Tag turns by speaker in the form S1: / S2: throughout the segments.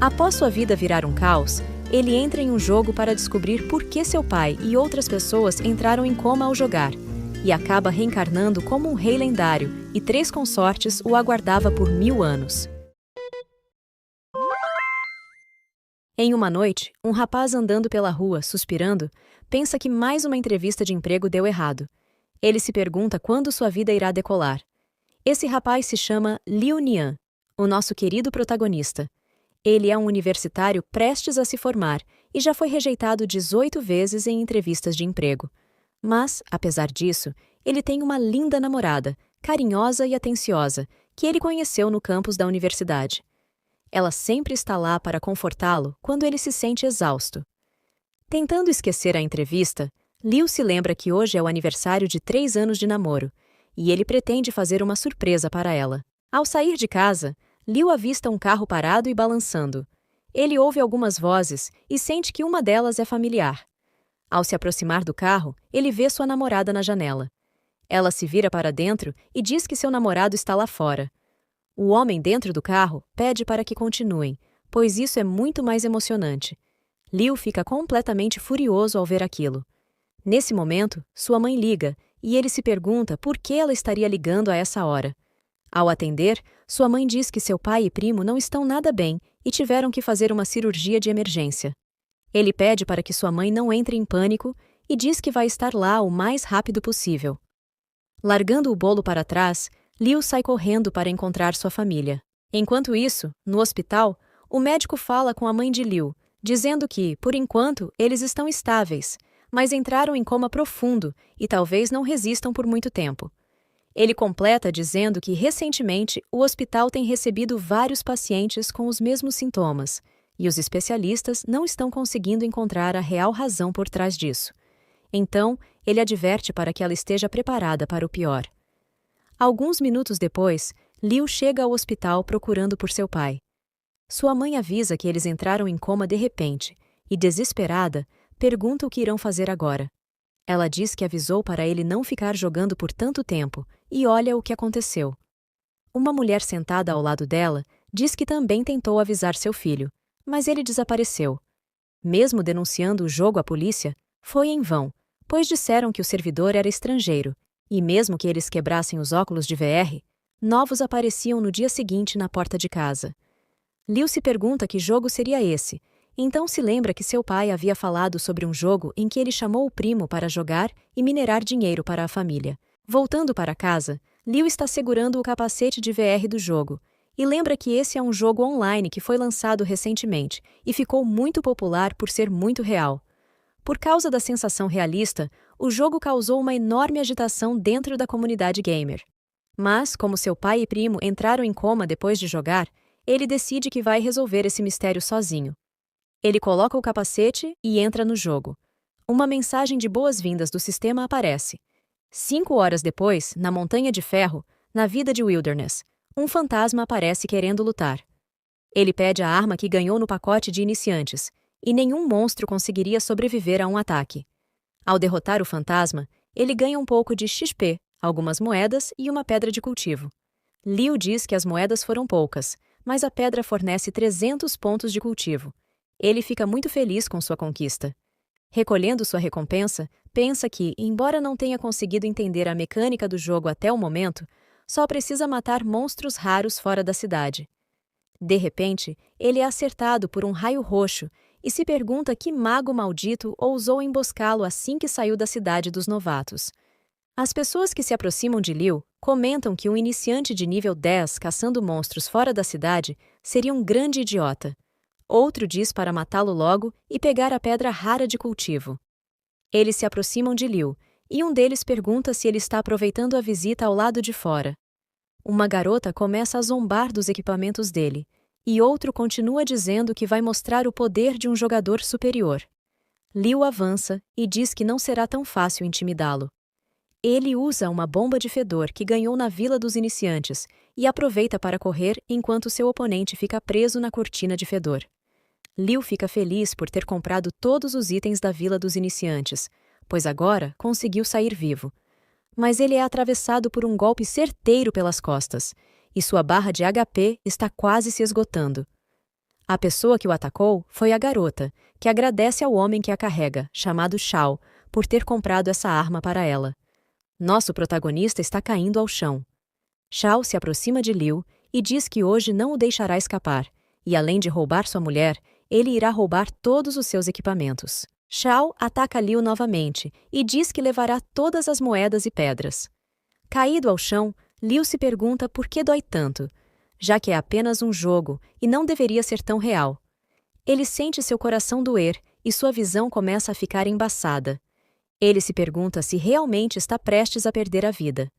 S1: Após sua vida virar um caos, ele entra em um jogo para descobrir por que seu pai e outras pessoas entraram em coma ao jogar, e acaba reencarnando como um rei lendário, e 3 consortes o aguardava por 1000 anos. Em uma noite, um rapaz andando pela rua, suspirando, pensa que mais uma entrevista de emprego deu errado. Ele se pergunta quando sua vida irá decolar. Esse rapaz se chama Liu Nian, o nosso querido protagonista. Ele é um universitário prestes a se formar e já foi rejeitado 18 vezes em entrevistas de emprego. Mas, apesar disso, ele tem uma linda namorada, carinhosa e atenciosa, que ele conheceu no campus da universidade. Ela sempre está lá para confortá-lo quando ele se sente exausto. Tentando esquecer a entrevista, Liu se lembra que hoje é o aniversário de 3 anos de namoro, e ele pretende fazer uma surpresa para ela. Ao sair de casa, Liu avista um carro parado e balançando. Ele ouve algumas vozes e sente que uma delas é familiar. Ao se aproximar do carro, ele vê sua namorada na janela. Ela se vira para dentro e diz que seu namorado está lá fora. O homem dentro do carro pede para que continuem, pois isso é muito mais emocionante. Liu fica completamente furioso ao ver aquilo. Nesse momento, sua mãe liga e ele se pergunta por que ela estaria ligando a essa hora. Ao atender, sua mãe diz que seu pai e primo não estão nada bem e tiveram que fazer uma cirurgia de emergência. Ele pede para que sua mãe não entre em pânico e diz que vai estar lá o mais rápido possível. Largando o bolo para trás, Liu sai correndo para encontrar sua família. Enquanto isso, no hospital, o médico fala com a mãe de Liu, dizendo que, por enquanto, eles estão estáveis, mas entraram em coma profundo e talvez não resistam por muito tempo. Ele completa dizendo que, recentemente, o hospital tem recebido vários pacientes com os mesmos sintomas, e os especialistas não estão conseguindo encontrar a real razão por trás disso. Então, ele adverte para que ela esteja preparada para o pior. Alguns minutos depois, Liu chega ao hospital procurando por seu pai. Sua mãe avisa que eles entraram em coma de repente e, desesperada, pergunta o que irão fazer agora. Ela diz que avisou para ele não ficar jogando por tanto tempo e olha o que aconteceu. Uma mulher sentada ao lado dela diz que também tentou avisar seu filho, mas ele desapareceu. Mesmo denunciando o jogo à polícia, foi em vão, pois disseram que o servidor era estrangeiro, e mesmo que eles quebrassem os óculos de VR, novos apareciam no dia seguinte na porta de casa. Liu se pergunta que jogo seria esse, então se lembra que seu pai havia falado sobre um jogo em que ele chamou o primo para jogar e minerar dinheiro para a família. Voltando para casa, Liu está segurando o capacete de VR do jogo, e lembra que esse é um jogo online que foi lançado recentemente e ficou muito popular por ser muito real. Por causa da sensação realista, o jogo causou uma enorme agitação dentro da comunidade gamer. Mas, como seu pai e primo entraram em coma depois de jogar, ele decide que vai resolver esse mistério sozinho. Ele coloca o capacete e entra no jogo. Uma mensagem de boas-vindas do sistema aparece. 5 horas depois, na Montanha de Ferro, na vida de Wilderness, um fantasma aparece querendo lutar. Ele pede a arma que ganhou no pacote de iniciantes, e nenhum monstro conseguiria sobreviver a um ataque. Ao derrotar o fantasma, ele ganha um pouco de XP, algumas moedas e uma pedra de cultivo. Liu diz que as moedas foram poucas, mas a pedra fornece 300 pontos de cultivo. Ele fica muito feliz com sua conquista. Recolhendo sua recompensa, pensa que, embora não tenha conseguido entender a mecânica do jogo até o momento, só precisa matar monstros raros fora da cidade. De repente, ele é acertado por um raio roxo e se pergunta que mago maldito ousou emboscá-lo assim que saiu da cidade dos novatos. As pessoas que se aproximam de Liu comentam que um iniciante de nível 10 caçando monstros fora da cidade seria um grande idiota. Outro diz para matá-lo logo e pegar a pedra rara de cultivo. Eles se aproximam de Liu, e um deles pergunta se ele está aproveitando a visita ao lado de fora. Uma garota começa a zombar dos equipamentos dele, e outro continua dizendo que vai mostrar o poder de um jogador superior. Liu avança e diz que não será tão fácil intimidá-lo. Ele usa uma bomba de fedor que ganhou na Vila dos Iniciantes e aproveita para correr enquanto seu oponente fica preso na cortina de fedor. Liu fica feliz por ter comprado todos os itens da Vila dos Iniciantes, pois agora conseguiu sair vivo. Mas ele é atravessado por um golpe certeiro pelas costas, e sua barra de HP está quase se esgotando. A pessoa que o atacou foi a garota, que agradece ao homem que a carrega, chamado Shao, por ter comprado essa arma para ela. Nosso protagonista está caindo ao chão. Shao se aproxima de Liu e diz que hoje não o deixará escapar, e além de roubar sua mulher, ele irá roubar todos os seus equipamentos. Shao ataca Liu novamente e diz que levará todas as moedas e pedras. Caído ao chão, Liu se pergunta por que dói tanto, já que é apenas um jogo e não deveria ser tão real. Ele sente seu coração doer e sua visão começa a ficar embaçada. Ele se pergunta se realmente está prestes a perder a vida.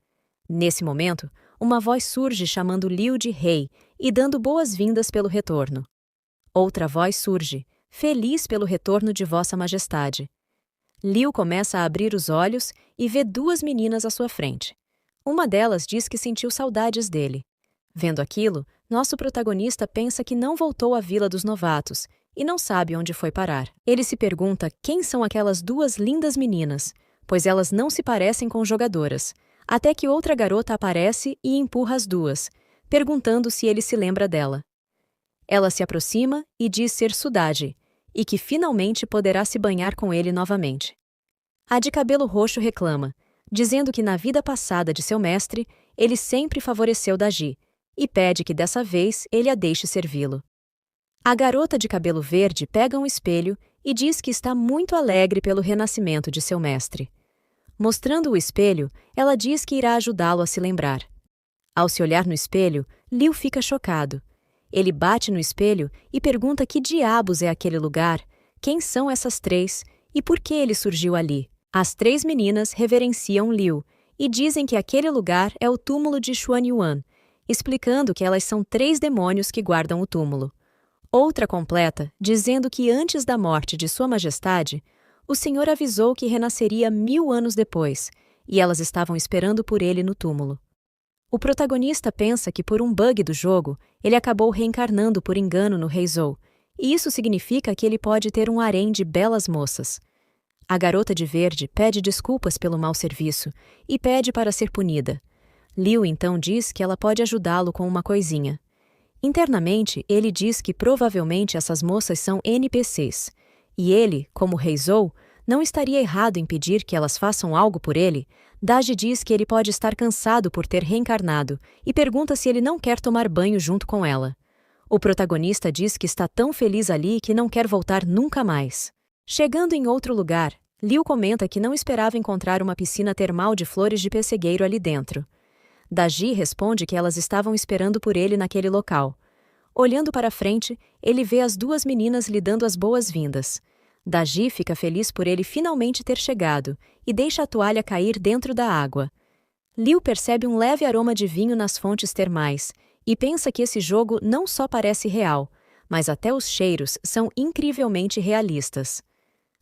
S1: Nesse momento, uma voz surge chamando Liu de rei e dando boas-vindas pelo retorno. Outra voz surge, feliz pelo retorno de Vossa Majestade. Liu começa a abrir os olhos e vê duas meninas à sua frente. Uma delas diz que sentiu saudades dele. Vendo aquilo, nosso protagonista pensa que não voltou à Vila dos Novatos e não sabe onde foi parar. Ele se pergunta quem são aquelas duas lindas meninas, pois elas não se parecem com jogadoras, até que outra garota aparece e empurra as duas, perguntando se ele se lembra dela. Ela se aproxima e diz ser Sudade, e que finalmente poderá se banhar com ele novamente. A de cabelo roxo reclama, dizendo que na vida passada de seu mestre, ele sempre favoreceu Daji, e pede que dessa vez ele a deixe servi-lo. A garota de cabelo verde pega um espelho e diz que está muito alegre pelo renascimento de seu mestre. Mostrando o espelho, ela diz que irá ajudá-lo a se lembrar. Ao se olhar no espelho, Liu fica chocado. Ele bate no espelho e pergunta que diabos é aquele lugar, quem são essas três e por que ele surgiu ali. As três meninas reverenciam Liu e dizem que aquele lugar é o túmulo de Xuanyuan, explicando que elas são três demônios que guardam o túmulo. Outra completa, dizendo que antes da morte de Sua Majestade, o Senhor avisou que renasceria 1000 anos depois, e elas estavam esperando por ele no túmulo. O protagonista pensa que por um bug do jogo, ele acabou reencarnando por engano no Rei Zou, e isso significa que ele pode ter um harém de belas moças. A garota de verde pede desculpas pelo mau serviço e pede para ser punida. Liu então diz que ela pode ajudá-lo com uma coisinha. Internamente, ele diz que provavelmente essas moças são NPCs, e ele, como Rei Zou, não estaria errado em pedir que elas façam algo por ele. Daji diz que ele pode estar cansado por ter reencarnado e pergunta se ele não quer tomar banho junto com ela. O protagonista diz que está tão feliz ali que não quer voltar nunca mais. Chegando em outro lugar, Liu comenta que não esperava encontrar uma piscina termal de flores de pessegueiro ali dentro. Daji responde que elas estavam esperando por ele naquele local. Olhando para frente, ele vê as duas meninas lhe dando as boas-vindas. Daji fica feliz por ele finalmente ter chegado e deixa a toalha cair dentro da água. Liu percebe um leve aroma de vinho nas fontes termais e pensa que esse jogo não só parece real, mas até os cheiros são incrivelmente realistas.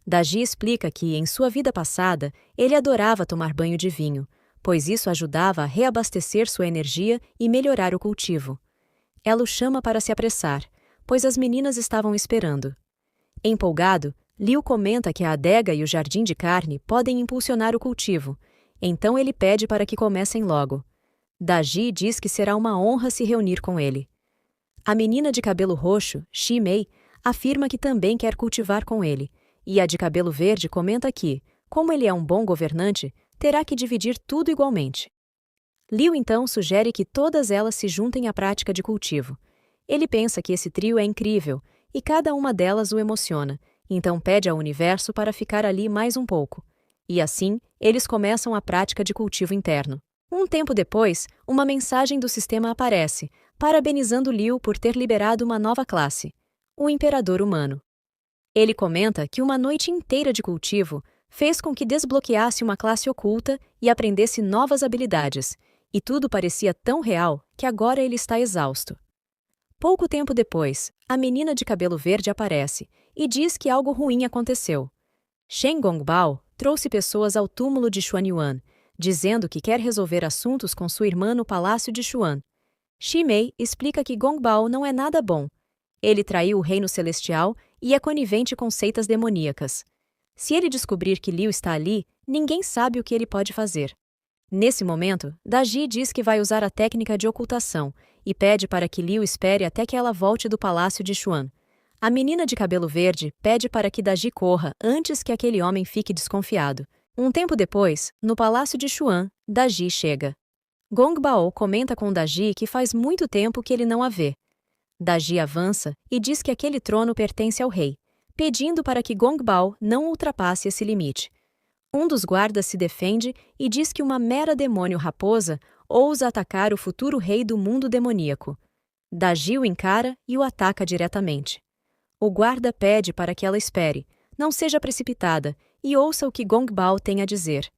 S1: Daji explica que, em sua vida passada, ele adorava tomar banho de vinho, pois isso ajudava a reabastecer sua energia e melhorar o cultivo. Ela o chama para se apressar, pois as meninas estavam esperando. Empolgado, Liu comenta que a adega e o jardim de carne podem impulsionar o cultivo, então ele pede para que comecem logo. Daji diz que será uma honra se reunir com ele. A menina de cabelo roxo, Shi Mei, afirma que também quer cultivar com ele, e a de cabelo verde comenta que, como ele é um bom governante, terá que dividir tudo igualmente. Liu então sugere que todas elas se juntem à prática de cultivo. Ele pensa que esse trio é incrível, e cada uma delas o emociona, então pede ao universo para ficar ali mais um pouco. E assim, eles começam a prática de cultivo interno. Um tempo depois, uma mensagem do sistema aparece, parabenizando Liu por ter liberado uma nova classe, o Imperador Humano. Ele comenta que uma noite inteira de cultivo fez com que desbloqueasse uma classe oculta e aprendesse novas habilidades, e tudo parecia tão real que agora ele está exausto. Pouco tempo depois, a menina de cabelo verde aparece e diz que algo ruim aconteceu. Shen Gongbao trouxe pessoas ao túmulo de Xuanyuan, dizendo que quer resolver assuntos com sua irmã no palácio de Xuan. Shi Mei explica que Gongbao não é nada bom. Ele traiu o reino celestial e é conivente com seitas demoníacas. Se ele descobrir que Liu está ali, ninguém sabe o que ele pode fazer. Nesse momento, Daji diz que vai usar a técnica de ocultação e pede para que Liu espere até que ela volte do palácio de Xuan, A menina de cabelo verde pede para que Daji corra antes que aquele homem fique desconfiado. Um tempo depois, no palácio de Xuan, Daji chega. Gong Bao comenta com Daji que faz muito tempo que ele não a vê. Daji avança e diz que aquele trono pertence ao rei, pedindo para que Gong Bao não ultrapasse esse limite. Um dos guardas se defende e diz que uma mera demônio-raposa ousa atacar o futuro rei do mundo demoníaco. Daji o encara e o ataca diretamente. O guarda pede para que ela espere, não seja precipitada e ouça o que Gong Bao tem a dizer.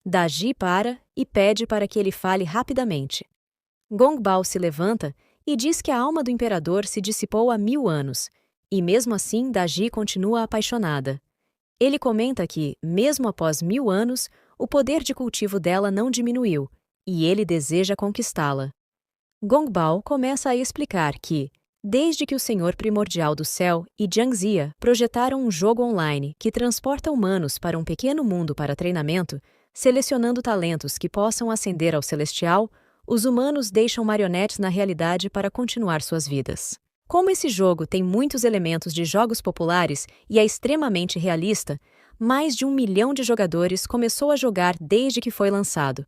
S1: Daji para e pede para que ele fale rapidamente. Gong Bao se levanta e diz que a alma do imperador se dissipou há 1000 anos, e mesmo assim Daji continua apaixonada. Ele comenta que, mesmo após 1000 anos, o poder de cultivo dela não diminuiu, e ele deseja conquistá-la. Gong Bao começa a explicar que, desde que o Senhor Primordial do Céu e Jiang Ziya projetaram um jogo online que transporta humanos para um pequeno mundo para treinamento, selecionando talentos que possam ascender ao celestial, os humanos deixam marionetes na realidade para continuar suas vidas. Como esse jogo tem muitos elementos de jogos populares e é extremamente realista, mais de 1 milhão de jogadores começou a jogar desde que foi lançado.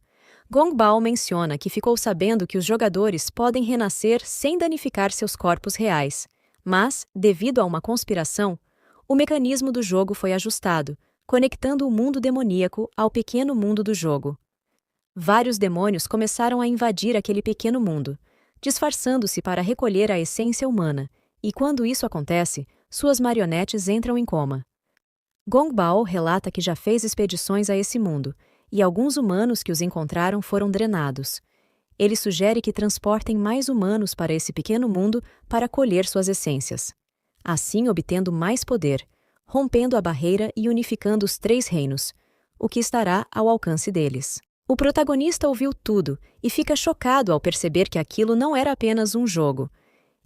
S1: Gong Bao menciona que ficou sabendo que os jogadores podem renascer sem danificar seus corpos reais, mas, devido a uma conspiração, o mecanismo do jogo foi ajustado, conectando o mundo demoníaco ao pequeno mundo do jogo. Vários demônios começaram a invadir aquele pequeno mundo, disfarçando-se para recolher a essência humana, e quando isso acontece, suas marionetes entram em coma. Gong Bao relata que já fez expedições a esse mundo, e alguns humanos que os encontraram foram drenados. Ele sugere que transportem mais humanos para esse pequeno mundo para colher suas essências, assim obtendo mais poder, rompendo a barreira e unificando os 3 reinos, o que estará ao alcance deles. O protagonista ouviu tudo e fica chocado ao perceber que aquilo não era apenas um jogo.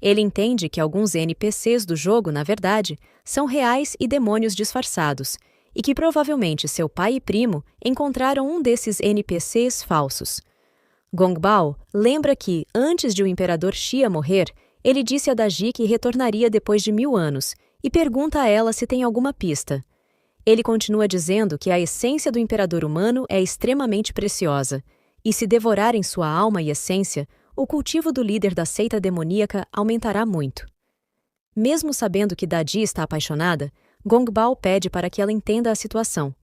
S1: Ele entende que alguns NPCs do jogo, na verdade, são reais e demônios disfarçados, e que provavelmente seu pai e primo encontraram um desses NPCs falsos. Gong Bao lembra que, antes de o imperador Xia morrer, ele disse a Daji que retornaria depois de 1000 anos, e pergunta a ela se tem alguma pista. Ele continua dizendo que a essência do imperador humano é extremamente preciosa, e se devorarem sua alma e essência, o cultivo do líder da seita demoníaca aumentará muito. Mesmo sabendo que Daji está apaixonada, Gong Bao pede para que ela entenda a situação.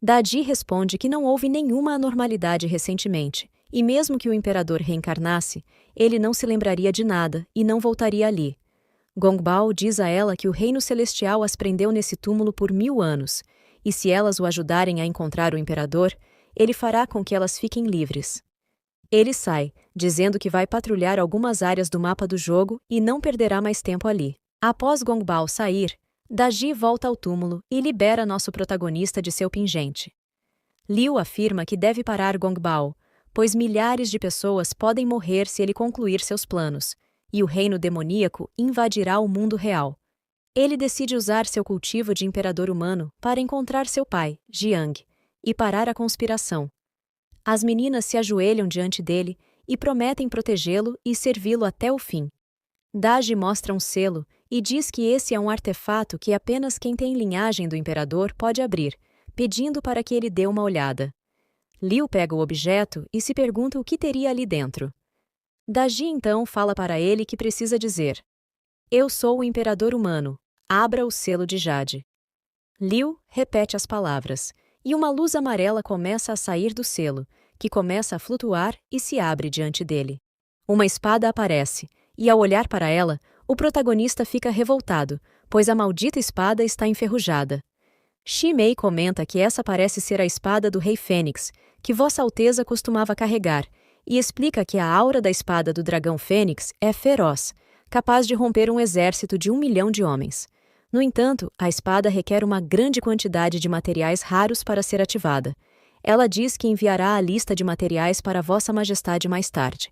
S1: Daji responde que não houve nenhuma anormalidade recentemente, e mesmo que o imperador reencarnasse, ele não se lembraria de nada e não voltaria ali. Gong Bao diz a ela que o reino celestial as prendeu nesse túmulo por 1000 anos, e se elas o ajudarem a encontrar o imperador, ele fará com que elas fiquem livres. Ele sai, dizendo que vai patrulhar algumas áreas do mapa do jogo e não perderá mais tempo ali. Após Gong Bao sair, Daji volta ao túmulo e libera nosso protagonista de seu pingente. Liu afirma que deve parar Gong Bao, pois milhares de pessoas podem morrer se ele concluir seus planos, e o reino demoníaco invadirá o mundo real. Ele decide usar seu cultivo de imperador humano para encontrar seu pai, Jiang, e parar a conspiração. As meninas se ajoelham diante dele e prometem protegê-lo e servi-lo até o fim. Daji mostra um selo e diz que esse é um artefato que apenas quem tem linhagem do imperador pode abrir, pedindo para que ele dê uma olhada. Liu pega o objeto e se pergunta o que teria ali dentro. Daji então fala para ele que precisa dizer: "Eu sou o imperador humano, abra o selo de jade." Liu repete as palavras, e uma luz amarela começa a sair do selo, que começa a flutuar e se abre diante dele. Uma espada aparece, e ao olhar para ela, o protagonista fica revoltado, pois a maldita espada está enferrujada. Shi Mei comenta que essa parece ser a espada do Rei Fênix, que Vossa Alteza costumava carregar, e explica que a aura da espada do dragão Fênix é feroz, capaz de romper um exército de 1 milhão de homens. No entanto, a espada requer uma grande quantidade de materiais raros para ser ativada. Ela diz que enviará a lista de materiais para Vossa Majestade mais tarde.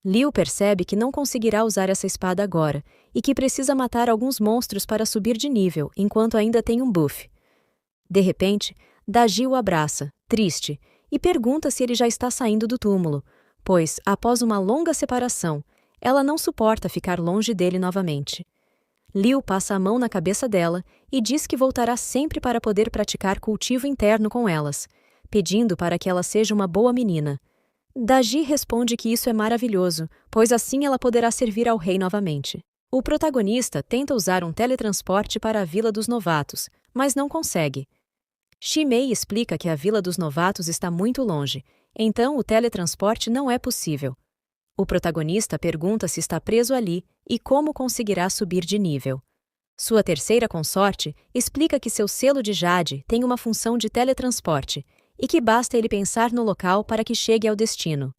S1: Liu percebe que não conseguirá usar essa espada agora, e que precisa matar alguns monstros para subir de nível, enquanto ainda tem um buff. De repente, Daji o abraça, triste, e pergunta se ele já está saindo do túmulo, pois, após uma longa separação, ela não suporta ficar longe dele novamente. Liu passa a mão na cabeça dela e diz que voltará sempre para poder praticar cultivo interno com elas, pedindo para que ela seja uma boa menina. Daji responde que isso é maravilhoso, pois assim ela poderá servir ao rei novamente. O protagonista tenta usar um teletransporte para a Vila dos Novatos, mas não consegue. Shimei explica que a Vila dos Novatos está muito longe, então o teletransporte não é possível. O protagonista pergunta se está preso ali e como conseguirá subir de nível. Sua terceira consorte explica que seu selo de jade tem uma função de teletransporte e que basta ele pensar no local para que chegue ao destino.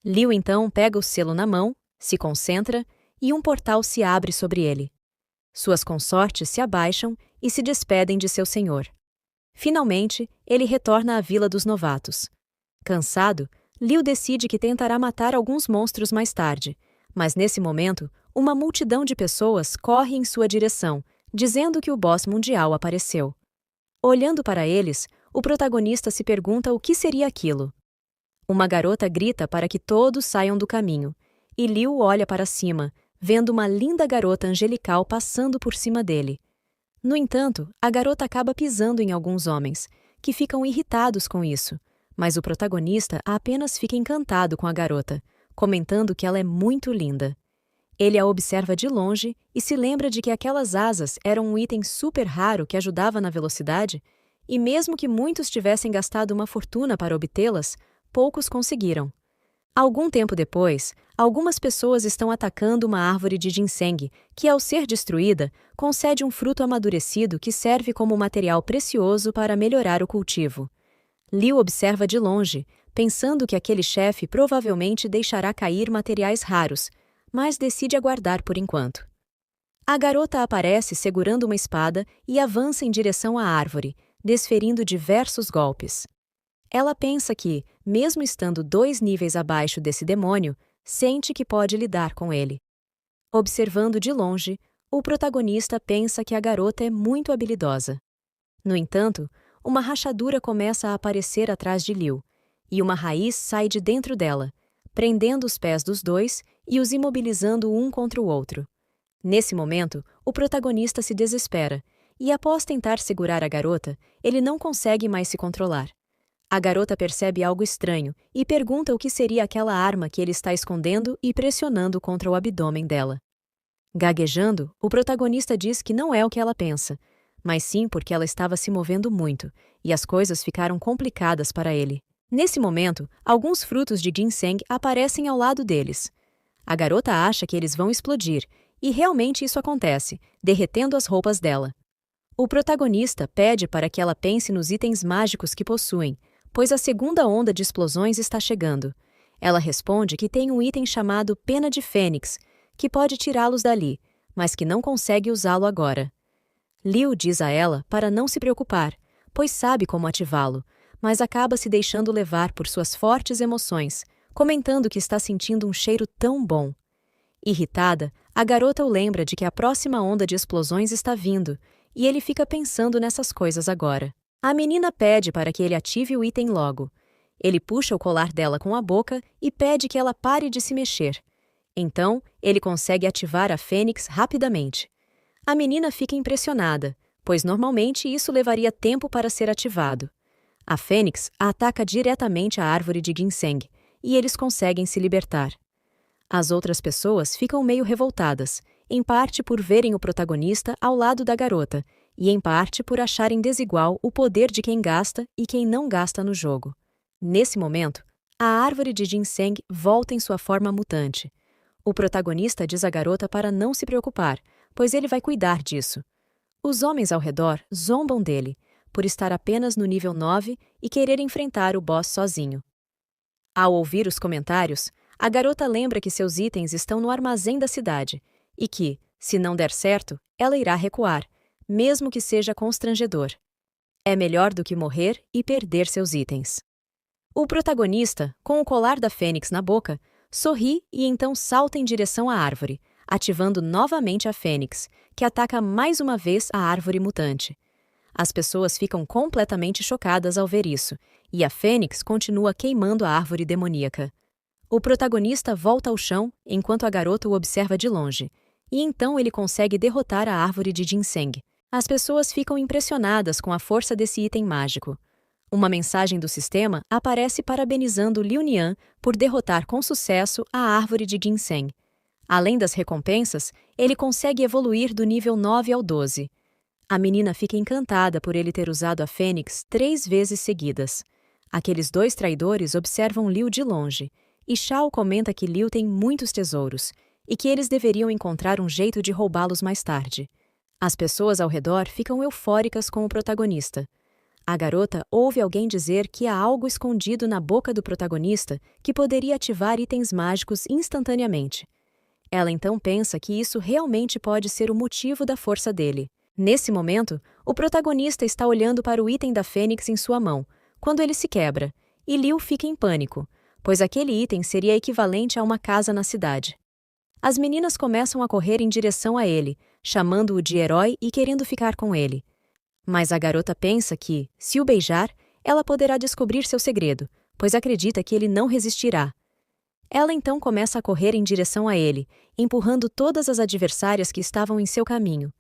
S1: Liu então pega o selo na mão, se concentra e um portal se abre sobre ele. Suas consortes se abaixam e se despedem de seu senhor. Finalmente, ele retorna à Vila dos Novatos. Cansado, Liu decide que tentará matar alguns monstros mais tarde, mas nesse momento, uma multidão de pessoas corre em sua direção, dizendo que o boss mundial apareceu. Olhando para eles, o protagonista se pergunta o que seria aquilo. Uma garota grita para que todos saiam do caminho, e Liu olha para cima, vendo uma linda garota angelical passando por cima dele. No entanto, a garota acaba pisando em alguns homens, que ficam irritados com isso, mas o protagonista apenas fica encantado com a garota, comentando que ela é muito linda. Ele a observa de longe e se lembra de que aquelas asas eram um item super raro que ajudava na velocidade, e mesmo que muitos tivessem gastado uma fortuna para obtê-las, poucos conseguiram. Algum tempo depois, algumas pessoas estão atacando uma árvore de ginseng, que ao ser destruída, concede um fruto amadurecido que serve como material precioso para melhorar o cultivo. Liu observa de longe, pensando que aquele chefe provavelmente deixará cair materiais raros, mas decide aguardar por enquanto. A garota aparece segurando uma espada e avança em direção à árvore, desferindo diversos golpes. Ela pensa que, mesmo estando 2 níveis abaixo desse demônio, sente que pode lidar com ele. Observando de longe, o protagonista pensa que a garota é muito habilidosa. No entanto, uma rachadura começa a aparecer atrás de Liu, e uma raiz sai de dentro dela, prendendo os pés dos dois e os imobilizando um contra o outro. Nesse momento, o protagonista se desespera, e após tentar segurar a garota, ele não consegue mais se controlar. A garota percebe algo estranho e pergunta o que seria aquela arma que ele está escondendo e pressionando contra o abdômen dela. Gaguejando, o protagonista diz que não é o que ela pensa, mas sim porque ela estava se movendo muito, e as coisas ficaram complicadas para ele. Nesse momento, alguns frutos de ginseng aparecem ao lado deles. A garota acha que eles vão explodir, e realmente isso acontece, derretendo as roupas dela. O protagonista pede para que ela pense nos itens mágicos que possuem, pois a segunda onda de explosões está chegando. Ela responde que tem um item chamado Pena de Fênix, que pode tirá-los dali, mas que não consegue usá-lo agora. Liu diz a ela para não se preocupar, pois sabe como ativá-lo, mas acaba se deixando levar por suas fortes emoções, comentando que está sentindo um cheiro tão bom. Irritada, a garota o lembra de que a próxima onda de explosões está vindo, e ele fica pensando nessas coisas agora. A menina pede para que ele ative o item logo. Ele puxa o colar dela com a boca e pede que ela pare de se mexer. Então, ele consegue ativar a Fênix rapidamente. A menina fica impressionada, pois normalmente isso levaria tempo para ser ativado. A Fênix ataca diretamente a árvore de ginseng, e eles conseguem se libertar. As outras pessoas ficam meio revoltadas, em parte por verem o protagonista ao lado da garota, e em parte por acharem desigual o poder de quem gasta e quem não gasta no jogo. Nesse momento, a árvore de ginseng volta em sua forma mutante. O protagonista diz à garota para não se preocupar, pois ele vai cuidar disso. Os homens ao redor zombam dele, por estar apenas no nível 9 e querer enfrentar o boss sozinho. Ao ouvir os comentários, a garota lembra que seus itens estão no armazém da cidade e que, se não der certo, ela irá recuar, mesmo que seja constrangedor. É melhor do que morrer e perder seus itens. O protagonista, com o colar da Fênix na boca, sorri e então salta em direção à árvore, ativando novamente a Fênix, que ataca mais uma vez a árvore mutante. As pessoas ficam completamente chocadas ao ver isso, e a Fênix continua queimando a árvore demoníaca. O protagonista volta ao chão enquanto a garota o observa de longe. e então ele consegue derrotar a árvore de ginseng. As pessoas ficam impressionadas com a força desse item mágico. Uma mensagem do sistema aparece parabenizando Liu Nian por derrotar com sucesso a árvore de ginseng. Além das recompensas, ele consegue evoluir do nível 9 ao 12. A menina fica encantada por ele ter usado a fênix 3 vezes seguidas. Aqueles 2 traidores observam Liu de longe, e Shao comenta que Liu tem muitos tesouros, e que eles deveriam encontrar um jeito de roubá-los mais tarde. As pessoas ao redor ficam eufóricas com o protagonista. A garota ouve alguém dizer que há algo escondido na boca do protagonista que poderia ativar itens mágicos instantaneamente. Ela então pensa que isso realmente pode ser o motivo da força dele. Nesse momento, o protagonista está olhando para o item da fênix em sua mão, quando ele se quebra, e Liu fica em pânico, pois aquele item seria equivalente a uma casa na cidade. As meninas começam a correr em direção a ele, chamando-o de herói e querendo ficar com ele. Mas a garota pensa que, se o beijar, ela poderá descobrir seu segredo, pois acredita que ele não resistirá. Ela então começa a correr em direção a ele, empurrando todas as adversárias que estavam em seu caminho.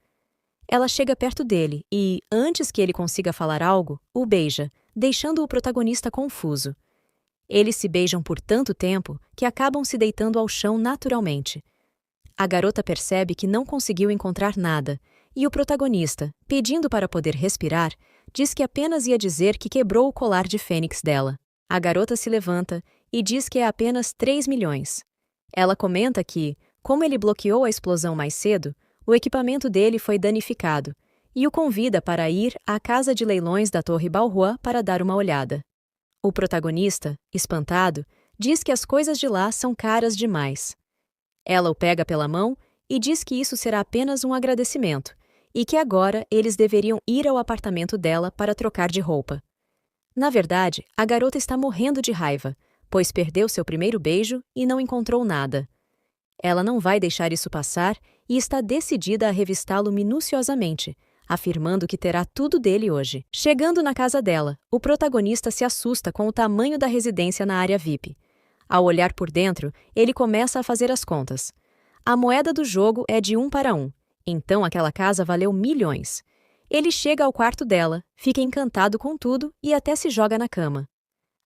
S1: Ela chega perto dele e, antes que ele consiga falar algo, o beija, deixando o protagonista confuso. Eles se beijam por tanto tempo que acabam se deitando ao chão naturalmente. A garota percebe que não conseguiu encontrar nada, e o protagonista, pedindo para poder respirar, diz que apenas ia dizer que quebrou o colar de fênix dela. A garota se levanta e diz que é apenas 3 milhões. Ela comenta que, como ele bloqueou a explosão mais cedo, o equipamento dele foi danificado, e o convida para ir à casa de leilões da Torre Balhua para dar uma olhada. O protagonista, espantado, diz que as coisas de lá são caras demais. Ela o pega pela mão e diz que isso será apenas um agradecimento, e que agora eles deveriam ir ao apartamento dela para trocar de roupa. Na verdade, a garota está morrendo de raiva, pois perdeu seu primeiro beijo e não encontrou nada. Ela não vai deixar isso passar e está decidida a revistá-lo minuciosamente, afirmando que terá tudo dele hoje. Chegando na casa dela, o protagonista se assusta com o tamanho da residência na área VIP. Ao olhar por dentro, ele começa a fazer as contas. A moeda do jogo é de 1 para 1, então aquela casa valeu milhões. Ele chega ao quarto dela, fica encantado com tudo e até se joga na cama.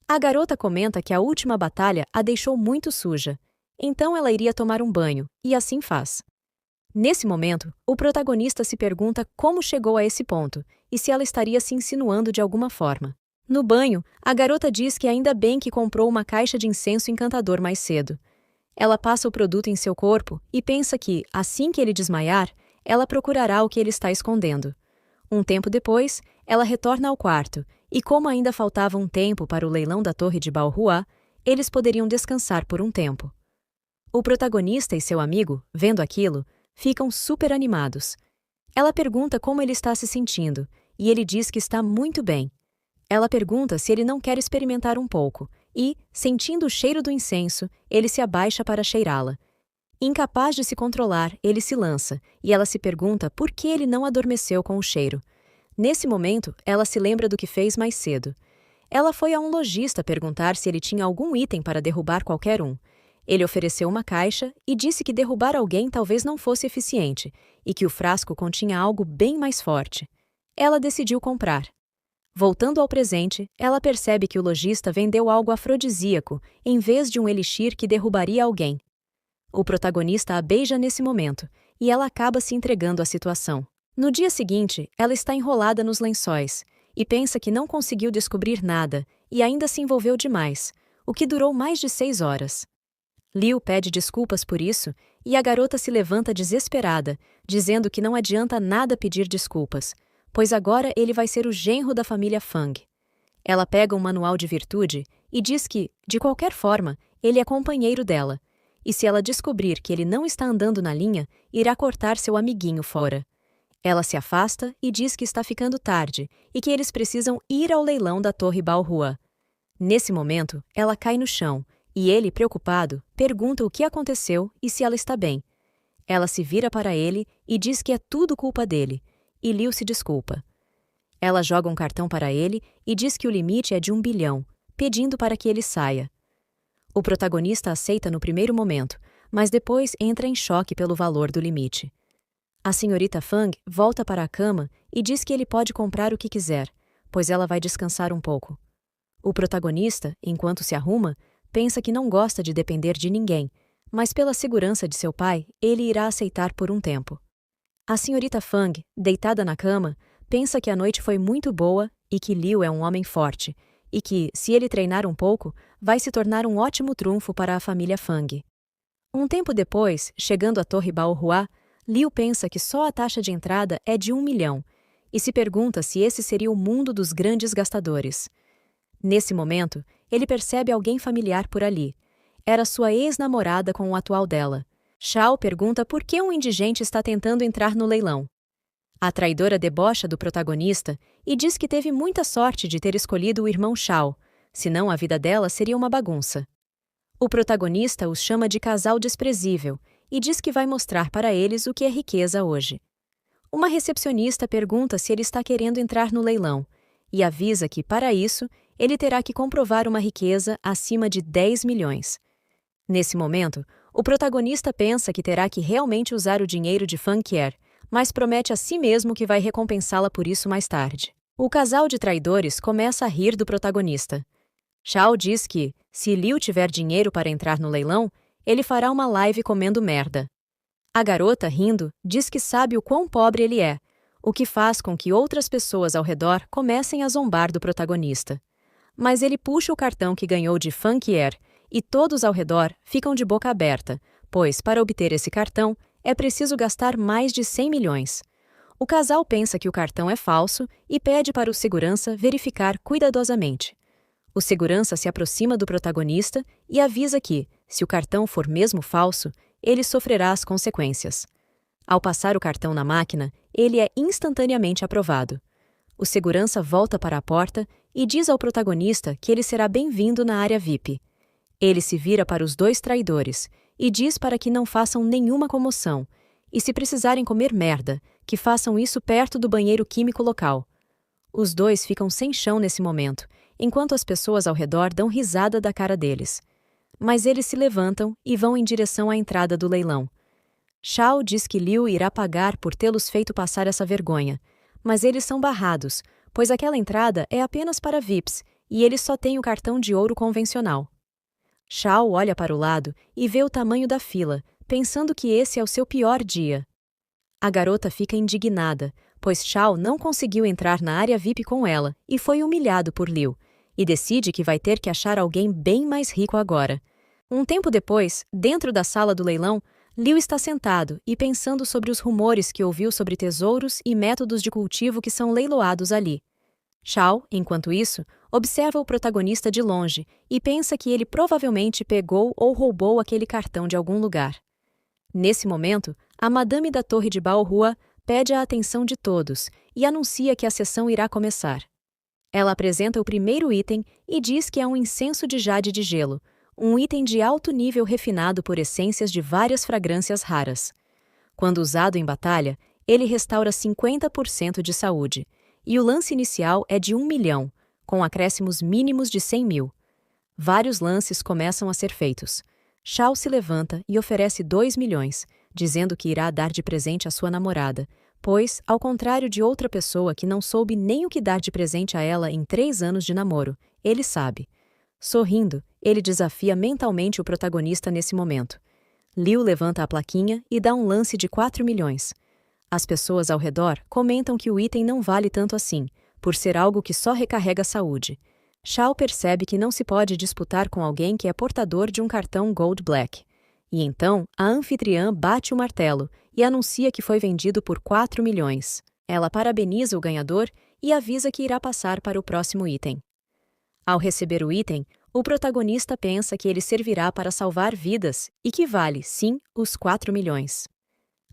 S1: A garota comenta que a última batalha a deixou muito suja, então ela iria tomar um banho, e assim faz. Nesse momento, o protagonista se pergunta como chegou a esse ponto e se ela estaria se insinuando de alguma forma. No banho, a garota diz que ainda bem que comprou uma caixa de incenso encantador mais cedo. Ela passa o produto em seu corpo e pensa que, assim que ele desmaiar, ela procurará o que ele está escondendo. Um tempo depois, ela retorna ao quarto e, como ainda faltava um tempo para o leilão da Torre de Balhua, eles poderiam descansar por um tempo. O protagonista e seu amigo, vendo aquilo, ficam super animados. Ela pergunta como ele está se sentindo, e ele diz que está muito bem. Ela pergunta se ele não quer experimentar um pouco, e, sentindo o cheiro do incenso, ele se abaixa para cheirá-la. Incapaz de se controlar, ele se lança, e ela se pergunta por que ele não adormeceu com o cheiro. Nesse momento, ela se lembra do que fez mais cedo. Ela foi a um lojista perguntar se ele tinha algum item para derrubar qualquer um. Ele ofereceu uma caixa e disse que derrubar alguém talvez não fosse eficiente, e que o frasco continha algo bem mais forte. Ela decidiu comprar. Voltando ao presente, ela percebe que o lojista vendeu algo afrodisíaco, em vez de um elixir que derrubaria alguém. O protagonista a beija nesse momento, e ela acaba se entregando à situação. No dia seguinte, ela está enrolada nos lençóis, e pensa que não conseguiu descobrir nada, e ainda se envolveu demais, o que durou mais de 6 horas. Liu pede desculpas por isso, e a garota se levanta desesperada, dizendo que não adianta nada pedir desculpas, pois agora ele vai ser o genro da família Fang. Ela pega um manual de virtude e diz que, de qualquer forma, ele é companheiro dela, e se ela descobrir que ele não está andando na linha, irá cortar seu amiguinho fora. Ela se afasta e diz que está ficando tarde e que eles precisam ir ao leilão da Torre Balhua. Nesse momento, ela cai no chão e ele, preocupado, pergunta o que aconteceu e se ela está bem. Ela se vira para ele e diz que é tudo culpa dele, e Liu se desculpa. Ela joga um cartão para ele e diz que o limite é de 1 bilhão, pedindo para que ele saia. O protagonista aceita no primeiro momento, mas depois entra em choque pelo valor do limite. A senhorita Fang volta para a cama e diz que ele pode comprar o que quiser, pois ela vai descansar um pouco. O protagonista, enquanto se arruma, pensa que não gosta de depender de ninguém, mas pela segurança de seu pai, ele irá aceitar por um tempo. A senhorita Fang, deitada na cama, pensa que a noite foi muito boa e que Liu é um homem forte, e que, se ele treinar um pouco, vai se tornar um ótimo trunfo para a família Fang. Um tempo depois, chegando à Torre Baohua, Liu pensa que só a taxa de entrada é de 1 milhão, e se pergunta se esse seria o mundo dos grandes gastadores. Nesse momento, ele percebe alguém familiar por ali. Era sua ex-namorada com o atual dela. Shao pergunta por que um indigente está tentando entrar no leilão. A traidora debocha do protagonista e diz que teve muita sorte de ter escolhido o irmão Shao, senão a vida dela seria uma bagunça. O protagonista os chama de casal desprezível e diz que vai mostrar para eles o que é riqueza hoje. Uma recepcionista pergunta se ele está querendo entrar no leilão e avisa que, para isso, ele terá que comprovar uma riqueza acima de 10 milhões. Nesse momento, o protagonista pensa que terá que realmente usar o dinheiro de Fang Qier, mas promete a si mesmo que vai recompensá-la por isso mais tarde. O casal de traidores começa a rir do protagonista. Shao diz que, se Liu tiver dinheiro para entrar no leilão, ele fará uma live comendo merda. A garota, rindo, diz que sabe o quão pobre ele é, o que faz com que outras pessoas ao redor comecem a zombar do protagonista. Mas ele puxa o cartão que ganhou de Fang Qier e todos ao redor ficam de boca aberta, pois, para obter esse cartão, é preciso gastar mais de 100 milhões. O casal pensa que o cartão é falso e pede para o segurança verificar cuidadosamente. O segurança se aproxima do protagonista e avisa que, se o cartão for mesmo falso, ele sofrerá as consequências. Ao passar o cartão na máquina, ele é instantaneamente aprovado. O segurança volta para a porta e diz ao protagonista que ele será bem-vindo na área VIP. Ele se vira para os dois traidores e diz para que não façam nenhuma comoção, e se precisarem comer merda, que façam isso perto do banheiro químico local. Os dois ficam sem chão nesse momento, enquanto as pessoas ao redor dão risada da cara deles. Mas eles se levantam e vão em direção à entrada do leilão. Shao diz que Liu irá pagar por tê-los feito passar essa vergonha, mas eles são barrados, pois aquela entrada é apenas para VIPs e eles só têm o cartão de ouro convencional. Shao olha para o lado e vê o tamanho da fila, pensando que esse é o seu pior dia. A garota fica indignada, pois Shao não conseguiu entrar na área VIP com ela e foi humilhado por Liu, e decide que vai ter que achar alguém bem mais rico agora. Um tempo depois, dentro da sala do leilão, Liu está sentado e pensando sobre os rumores que ouviu sobre tesouros e métodos de cultivo que são leiloados ali. Shao, enquanto isso, observa o protagonista de longe e pensa que ele provavelmente pegou ou roubou aquele cartão de algum lugar. Nesse momento, a madame da Torre de Baohua pede a atenção de todos e anuncia que a sessão irá começar. Ela apresenta o primeiro item e diz que é um incenso de jade de gelo, um item de alto nível refinado por essências de várias fragrâncias raras. Quando usado em batalha, ele restaura 50% de saúde, e o lance inicial é de 1 milhão, com acréscimos mínimos de 100 mil. Vários lances começam a ser feitos. Shao se levanta e oferece 2 milhões, dizendo que irá dar de presente à sua namorada, pois, ao contrário de outra pessoa que não soube nem o que dar de presente a ela em 3 anos de namoro, ele sabe. Sorrindo, ele desafia mentalmente o protagonista nesse momento. Liu levanta a plaquinha e dá um lance de 4 milhões. As pessoas ao redor comentam que o item não vale tanto assim, por ser algo que só recarrega a saúde. Shao percebe que não se pode disputar com alguém que é portador de um cartão Gold Black. E então, a anfitriã bate o martelo e anuncia que foi vendido por 4 milhões. Ela parabeniza o ganhador e avisa que irá passar para o próximo item. Ao receber o item, o protagonista pensa que ele servirá para salvar vidas e que vale, sim, os 4 milhões.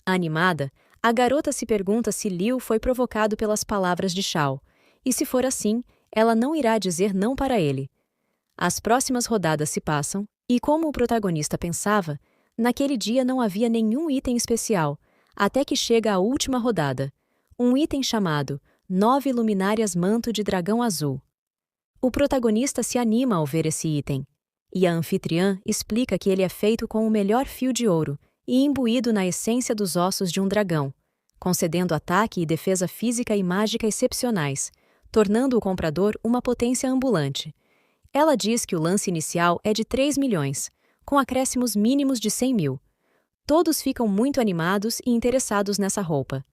S1: Animada, a garota se pergunta se Liu foi provocado pelas palavras de Shao, e se for assim, ela não irá dizer não para ele. As próximas rodadas se passam, e como o protagonista pensava, naquele dia não havia nenhum item especial, até que chega a última rodada, um item chamado 9 luminárias manto de dragão azul. O protagonista se anima ao ver esse item. e a anfitriã explica que ele é feito com o melhor fio de ouro e imbuído na essência dos ossos de um dragão, concedendo ataque e defesa física e mágica excepcionais, tornando o comprador uma potência ambulante. Ela diz que o lance inicial é de 3 milhões, com acréscimos mínimos de 100 mil. Todos ficam muito animados e interessados nessa roupa.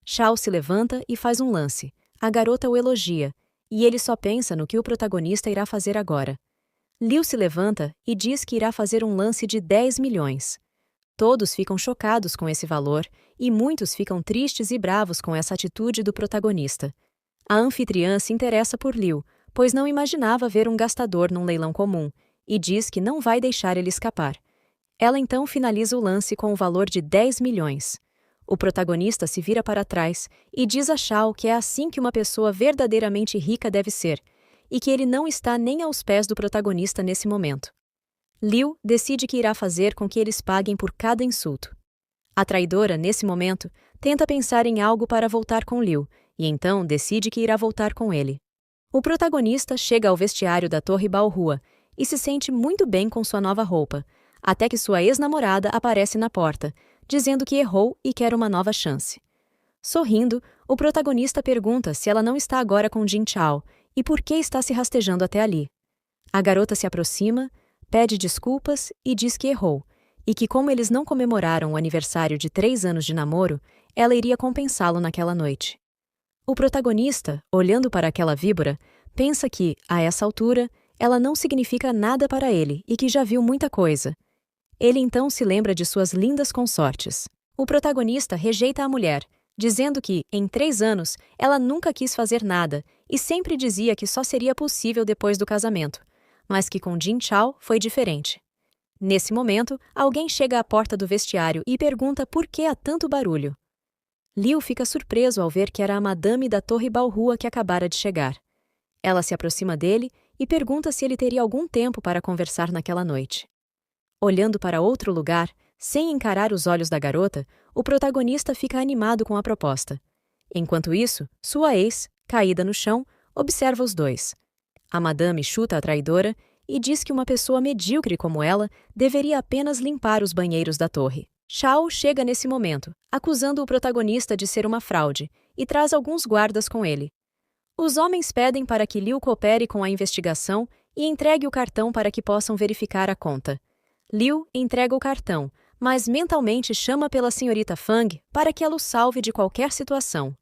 S1: Shao se levanta e faz um lance. A garota o elogia, e ele só pensa no que o protagonista irá fazer agora. Liu se levanta e diz que irá fazer um lance de 10 milhões. Todos ficam chocados com esse valor e muitos ficam tristes e bravos com essa atitude do protagonista. A anfitriã se interessa por Liu, pois não imaginava ver um gastador num leilão comum, e diz que não vai deixar ele escapar. Ela então finaliza o lance com o valor de 10 milhões. O protagonista se vira para trás e diz a Shao que é assim que uma pessoa verdadeiramente rica deve ser, e que ele não está nem aos pés do protagonista nesse momento. Liu decide que irá fazer com que eles paguem por cada insulto. A traidora, nesse momento, tenta pensar em algo para voltar com Liu, e então decide que irá voltar com ele. O protagonista chega ao vestiário da Torre Balrua e se sente muito bem com sua nova roupa, até que sua ex-namorada aparece na porta, dizendo que errou e quer uma nova chance. Sorrindo, o protagonista pergunta se ela não está agora com Jin Chao e por que está se rastejando até ali. A garota se aproxima, pede desculpas e diz que errou, e que como eles não comemoraram o aniversário de 3 anos de namoro, ela iria compensá-lo naquela noite. O protagonista, olhando para aquela víbora, pensa que, a essa altura, ela não significa nada para ele e que já viu muita coisa. Ele então se lembra de suas lindas consortes. O protagonista rejeita a mulher, dizendo que, em 3 anos, ela nunca quis fazer nada e sempre dizia que só seria possível depois do casamento, mas que com Jin Chao foi diferente. Nesse momento, alguém chega à porta do vestiário e pergunta por que há tanto barulho. Liu fica surpreso ao ver que era a madame da Torre Balrua que acabara de chegar. Ela se aproxima dele e pergunta se ele teria algum tempo para conversar naquela noite. Olhando para outro lugar, sem encarar os olhos da garota, o protagonista fica animado com a proposta. Enquanto isso, sua ex, caída no chão, observa os dois. A madame chuta a traidora e diz que uma pessoa medíocre como ela deveria apenas limpar os banheiros da torre. Shao chega nesse momento, acusando o protagonista de ser uma fraude, e traz alguns guardas com ele. Os homens pedem para que Liu coopere com a investigação e entregue o cartão para que possam verificar a conta. Liu entrega o cartão, mas mentalmente chama pela senhorita Fang para que ela o salve de qualquer situação.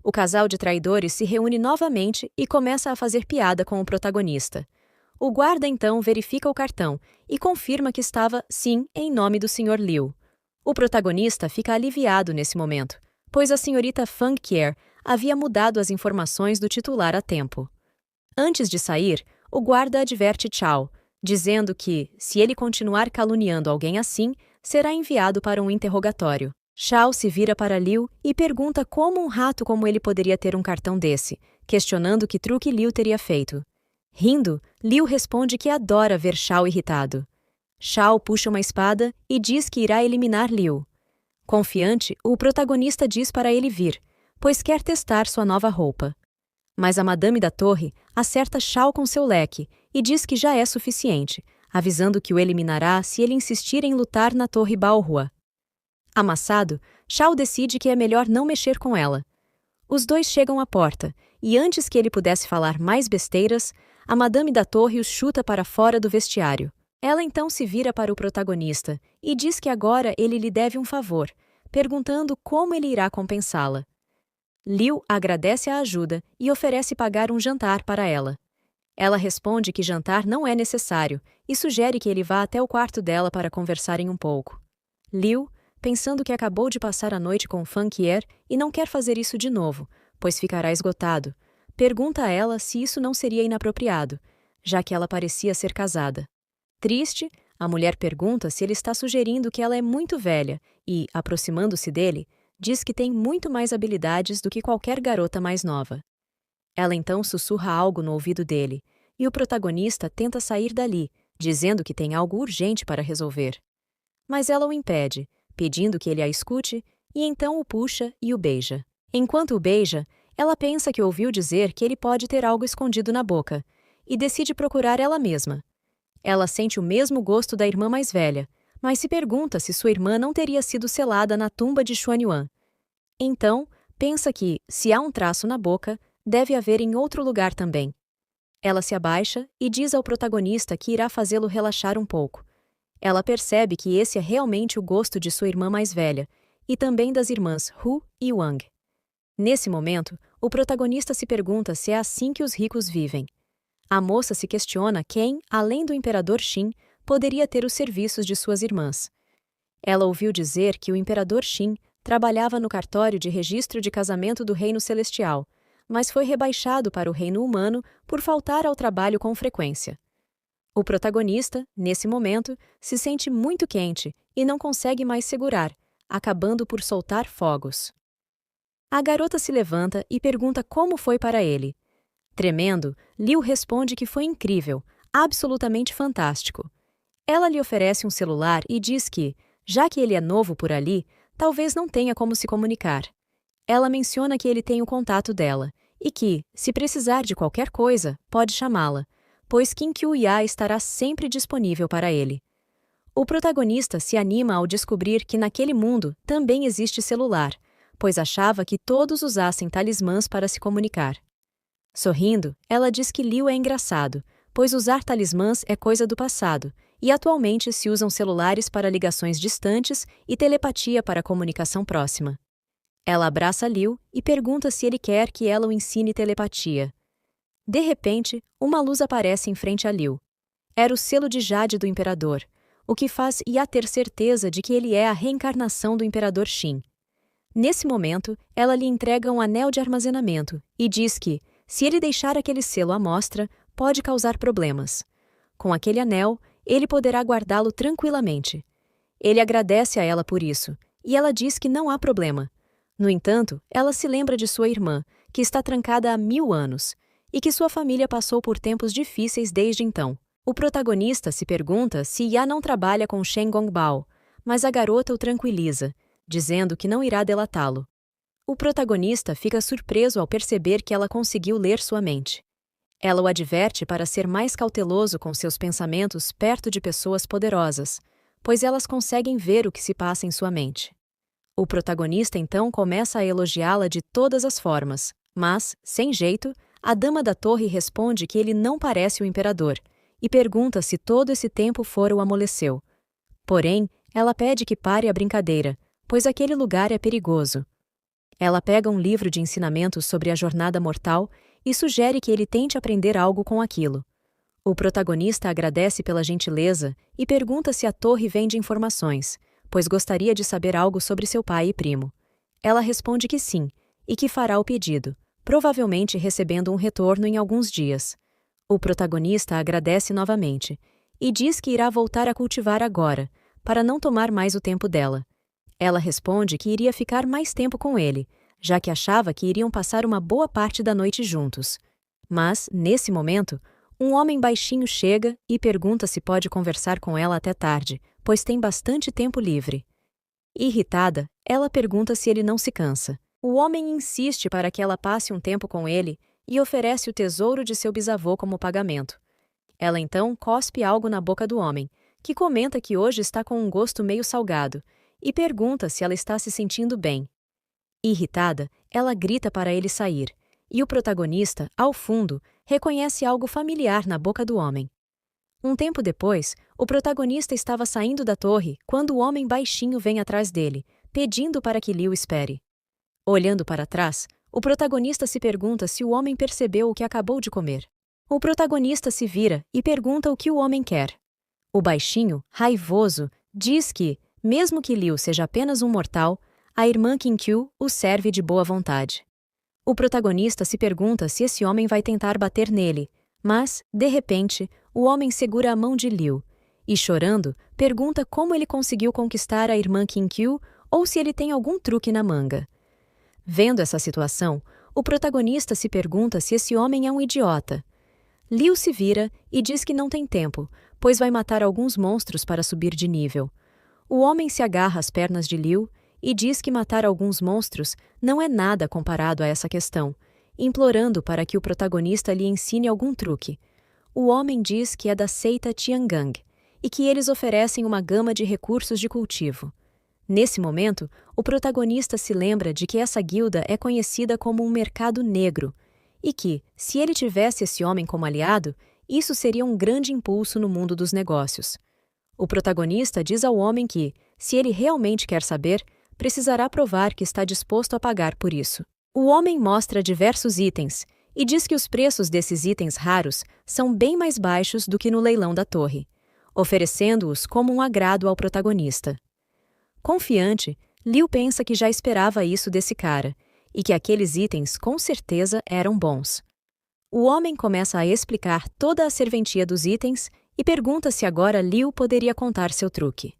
S1: O casal de traidores se reúne novamente e começa a fazer piada com o protagonista. O guarda então verifica o cartão e confirma que estava, sim, em nome do Sr. Liu. O protagonista fica aliviado nesse momento, pois a senhorita Fang Qier havia mudado as informações do titular a tempo. Antes de sair, o guarda adverte Chao, dizendo que, se ele continuar caluniando alguém assim, será enviado para um interrogatório. Shao se vira para Liu e pergunta como um rato como ele poderia ter um cartão desse, questionando que truque Liu teria feito. Rindo, Liu responde que adora ver Shao irritado. Shao puxa uma espada e diz que irá eliminar Liu. Confiante, o protagonista diz para ele vir, pois quer testar sua nova roupa. Mas a madame da torre acerta Shao com seu leque e diz que já é suficiente, avisando que o eliminará se ele insistir em lutar na Torre Balrua. Amassado, Shao decide que é melhor não mexer com ela. Os dois chegam à porta, e antes que ele pudesse falar mais besteiras, a madame da torre os chuta para fora do vestiário. Ela então se vira para o protagonista e diz que agora ele lhe deve um favor, perguntando como ele irá compensá-la. Liu agradece a ajuda e oferece pagar um jantar para ela. Ela responde que jantar não é necessário e sugere que ele vá até o quarto dela para conversarem um pouco. Liu, pensando que acabou de passar a noite com Fang Qier e não quer fazer isso de novo, pois ficará esgotado, pergunta a ela se isso não seria inapropriado, já que ela parecia ser casada. Triste, a mulher pergunta se ele está sugerindo que ela é muito velha e, aproximando-se dele, diz que tem muito mais habilidades do que qualquer garota mais nova. Ela então sussurra algo no ouvido dele, e o protagonista tenta sair dali, dizendo que tem algo urgente para resolver. Mas ela o impede, pedindo que ele a escute, e então o puxa e o beija. Enquanto o beija, ela pensa que ouviu dizer que ele pode ter algo escondido na boca, e decide procurar ela mesma. Ela sente o mesmo gosto da irmã mais velha, mas se pergunta se sua irmã não teria sido selada na tumba de Xuanyuan. Então, pensa que, se há um traço na boca, deve haver em outro lugar também. Ela se abaixa e diz ao protagonista que irá fazê-lo relaxar um pouco. Ela percebe que esse é realmente o gosto de sua irmã mais velha, e também das irmãs Hu e Wang. Nesse momento, o protagonista se pergunta se é assim que os ricos vivem. A moça se questiona quem, além do imperador Qin, poderia ter os serviços de suas irmãs. Ela ouviu dizer que o imperador Qin trabalhava no cartório de registro de casamento do Reino Celestial, mas foi rebaixado para o reino humano por faltar ao trabalho com frequência. O protagonista, nesse momento, se sente muito quente e não consegue mais segurar, acabando por soltar fogos. A garota se levanta e pergunta como foi para ele. Tremendo, Liu responde que foi incrível, absolutamente fantástico. Ela lhe oferece um celular e diz que, já que ele é novo por ali, talvez não tenha como se comunicar. Ela menciona que ele tem o contato dela e que, se precisar de qualquer coisa, pode chamá-la, pois Qin Qiuya estará sempre disponível para ele. O protagonista se anima ao descobrir que naquele mundo também existe celular, pois achava que todos usassem talismãs para se comunicar. Sorrindo, ela diz que Liu é engraçado, pois usar talismãs é coisa do passado, e atualmente se usam celulares para ligações distantes e telepatia para comunicação próxima. Ela abraça Liu e pergunta se ele quer que ela o ensine telepatia. De repente, uma luz aparece em frente a Liu. Era o selo de jade do imperador, o que faz Ia ter certeza de que ele é a reencarnação do imperador Qin. Nesse momento, ela lhe entrega um anel de armazenamento e diz que, se ele deixar aquele selo à mostra, pode causar problemas. Com aquele anel, ele poderá guardá-lo tranquilamente. Ele agradece a ela por isso, e ela diz que não há problema. No entanto, ela se lembra de sua irmã, que está trancada há 1000 anos, e que sua família passou por tempos difíceis desde então. O protagonista se pergunta se Ya não trabalha com Shen Gongbao, mas a garota o tranquiliza, dizendo que não irá delatá-lo. O protagonista fica surpreso ao perceber que ela conseguiu ler sua mente. Ela o adverte para ser mais cauteloso com seus pensamentos perto de pessoas poderosas, pois elas conseguem ver o que se passa em sua mente. O protagonista então começa a elogiá-la de todas as formas, mas, sem jeito, a dama da torre responde que ele não parece o imperador e pergunta se todo esse tempo fora o amoleceu. Porém, ela pede que pare a brincadeira, pois aquele lugar é perigoso. Ela pega um livro de ensinamentos sobre a jornada mortal e sugere que ele tente aprender algo com aquilo. O protagonista agradece pela gentileza e pergunta se a torre vende informações, pois gostaria de saber algo sobre seu pai e primo. Ela responde que sim, e que fará o pedido, provavelmente recebendo um retorno em alguns dias. O protagonista agradece novamente e diz que irá voltar a cultivar agora, para não tomar mais o tempo dela. Ela responde que iria ficar mais tempo com ele, já que achava que iriam passar uma boa parte da noite juntos. Mas, nesse momento, um homem baixinho chega e pergunta se pode conversar com ela até tarde, pois tem bastante tempo livre. Irritada, ela pergunta se ele não se cansa. O homem insiste para que ela passe um tempo com ele e oferece o tesouro de seu bisavô como pagamento. Ela então cospe algo na boca do homem, que comenta que hoje está com um gosto meio salgado, e pergunta se ela está se sentindo bem. Irritada, ela grita para ele sair, e o protagonista, ao fundo, reconhece algo familiar na boca do homem. Um tempo depois, o protagonista estava saindo da torre quando o homem baixinho vem atrás dele, pedindo para que Liu espere. Olhando para trás, o protagonista se pergunta se o homem percebeu o que acabou de comer. O protagonista se vira e pergunta o que o homem quer. O baixinho, raivoso, diz que, mesmo que Liu seja apenas um mortal, a irmã Qin Qiu o serve de boa vontade. O protagonista se pergunta se esse homem vai tentar bater nele, mas, de repente, o homem segura a mão de Liu e, chorando, pergunta como ele conseguiu conquistar a irmã Qin Qiu ou se ele tem algum truque na manga. Vendo essa situação, o protagonista se pergunta se esse homem é um idiota. Liu se vira e diz que não tem tempo, pois vai matar alguns monstros para subir de nível. O homem se agarra às pernas de Liu e diz que matar alguns monstros não é nada comparado a essa questão, implorando para que o protagonista lhe ensine algum truque. o homem diz que é da seita Tiangang e que eles oferecem uma gama de recursos de cultivo. Nesse momento, o protagonista se lembra de que essa guilda é conhecida como um mercado negro e que, se ele tivesse esse homem como aliado, isso seria um grande impulso no mundo dos negócios. O protagonista diz ao homem que, se ele realmente quer saber, precisará provar que está disposto a pagar por isso. O homem mostra diversos itens e diz que os preços desses itens raros são bem mais baixos do que no leilão da torre, oferecendo-os como um agrado ao protagonista. Confiante, Liu pensa que já esperava isso desse cara e que aqueles itens com certeza eram bons. O homem começa a explicar toda a serventia dos itens e pergunta se agora Liu poderia contar seu truque.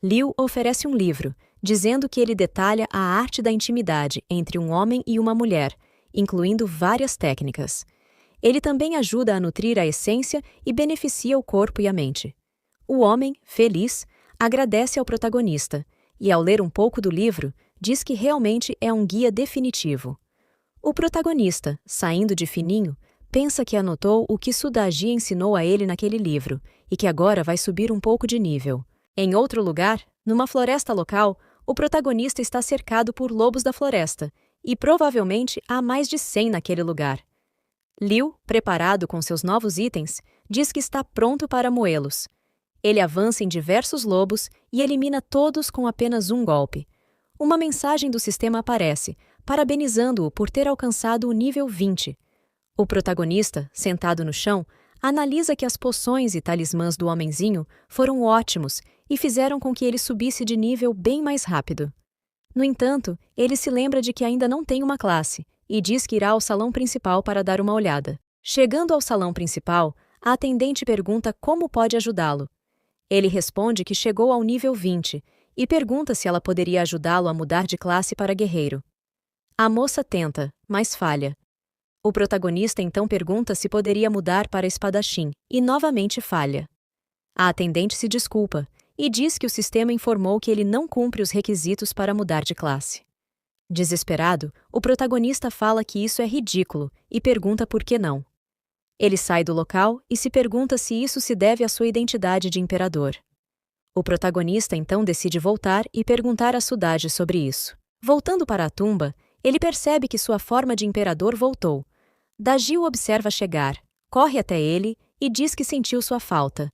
S1: Liu oferece um livro, dizendo que ele detalha a arte da intimidade entre um homem e uma mulher, incluindo várias técnicas. Ele também ajuda a nutrir a essência e beneficia o corpo e a mente. O homem, feliz, agradece ao protagonista e, ao ler um pouco do livro, diz que realmente é um guia definitivo. O protagonista, saindo de fininho, pensa que anotou o que Sudaji ensinou a ele naquele livro e que agora vai subir um pouco de nível. Em outro lugar, numa floresta local, o protagonista está cercado por lobos da floresta e provavelmente há mais de 100 naquele lugar. Liu, preparado com seus novos itens, diz que está pronto para moê-los. Ele avança em diversos lobos e elimina todos com apenas um golpe. Uma mensagem do sistema aparece, parabenizando-o por ter alcançado o nível 20. O protagonista, sentado no chão, analisa que as poções e talismãs do homenzinho foram ótimos e fizeram com que ele subisse de nível bem mais rápido. No entanto, ele se lembra de que ainda não tem uma classe e diz que irá ao salão principal para dar uma olhada. Chegando ao salão principal, a atendente pergunta como pode ajudá-lo. Ele responde que chegou ao nível 20 e pergunta se ela poderia ajudá-lo a mudar de classe para guerreiro. A moça tenta, mas falha. O protagonista então pergunta se poderia mudar para espadachim e novamente falha. A atendente se desculpa e diz que o sistema informou que ele não cumpre os requisitos para mudar de classe. Desesperado, o protagonista fala que isso é ridículo e pergunta por que não. Ele sai do local e se pergunta se isso se deve à sua identidade de imperador. O protagonista então decide voltar e perguntar a Sudaji sobre isso. Voltando para a tumba, ele percebe que sua forma de imperador voltou. Daji o observa chegar, corre até ele e diz que sentiu sua falta.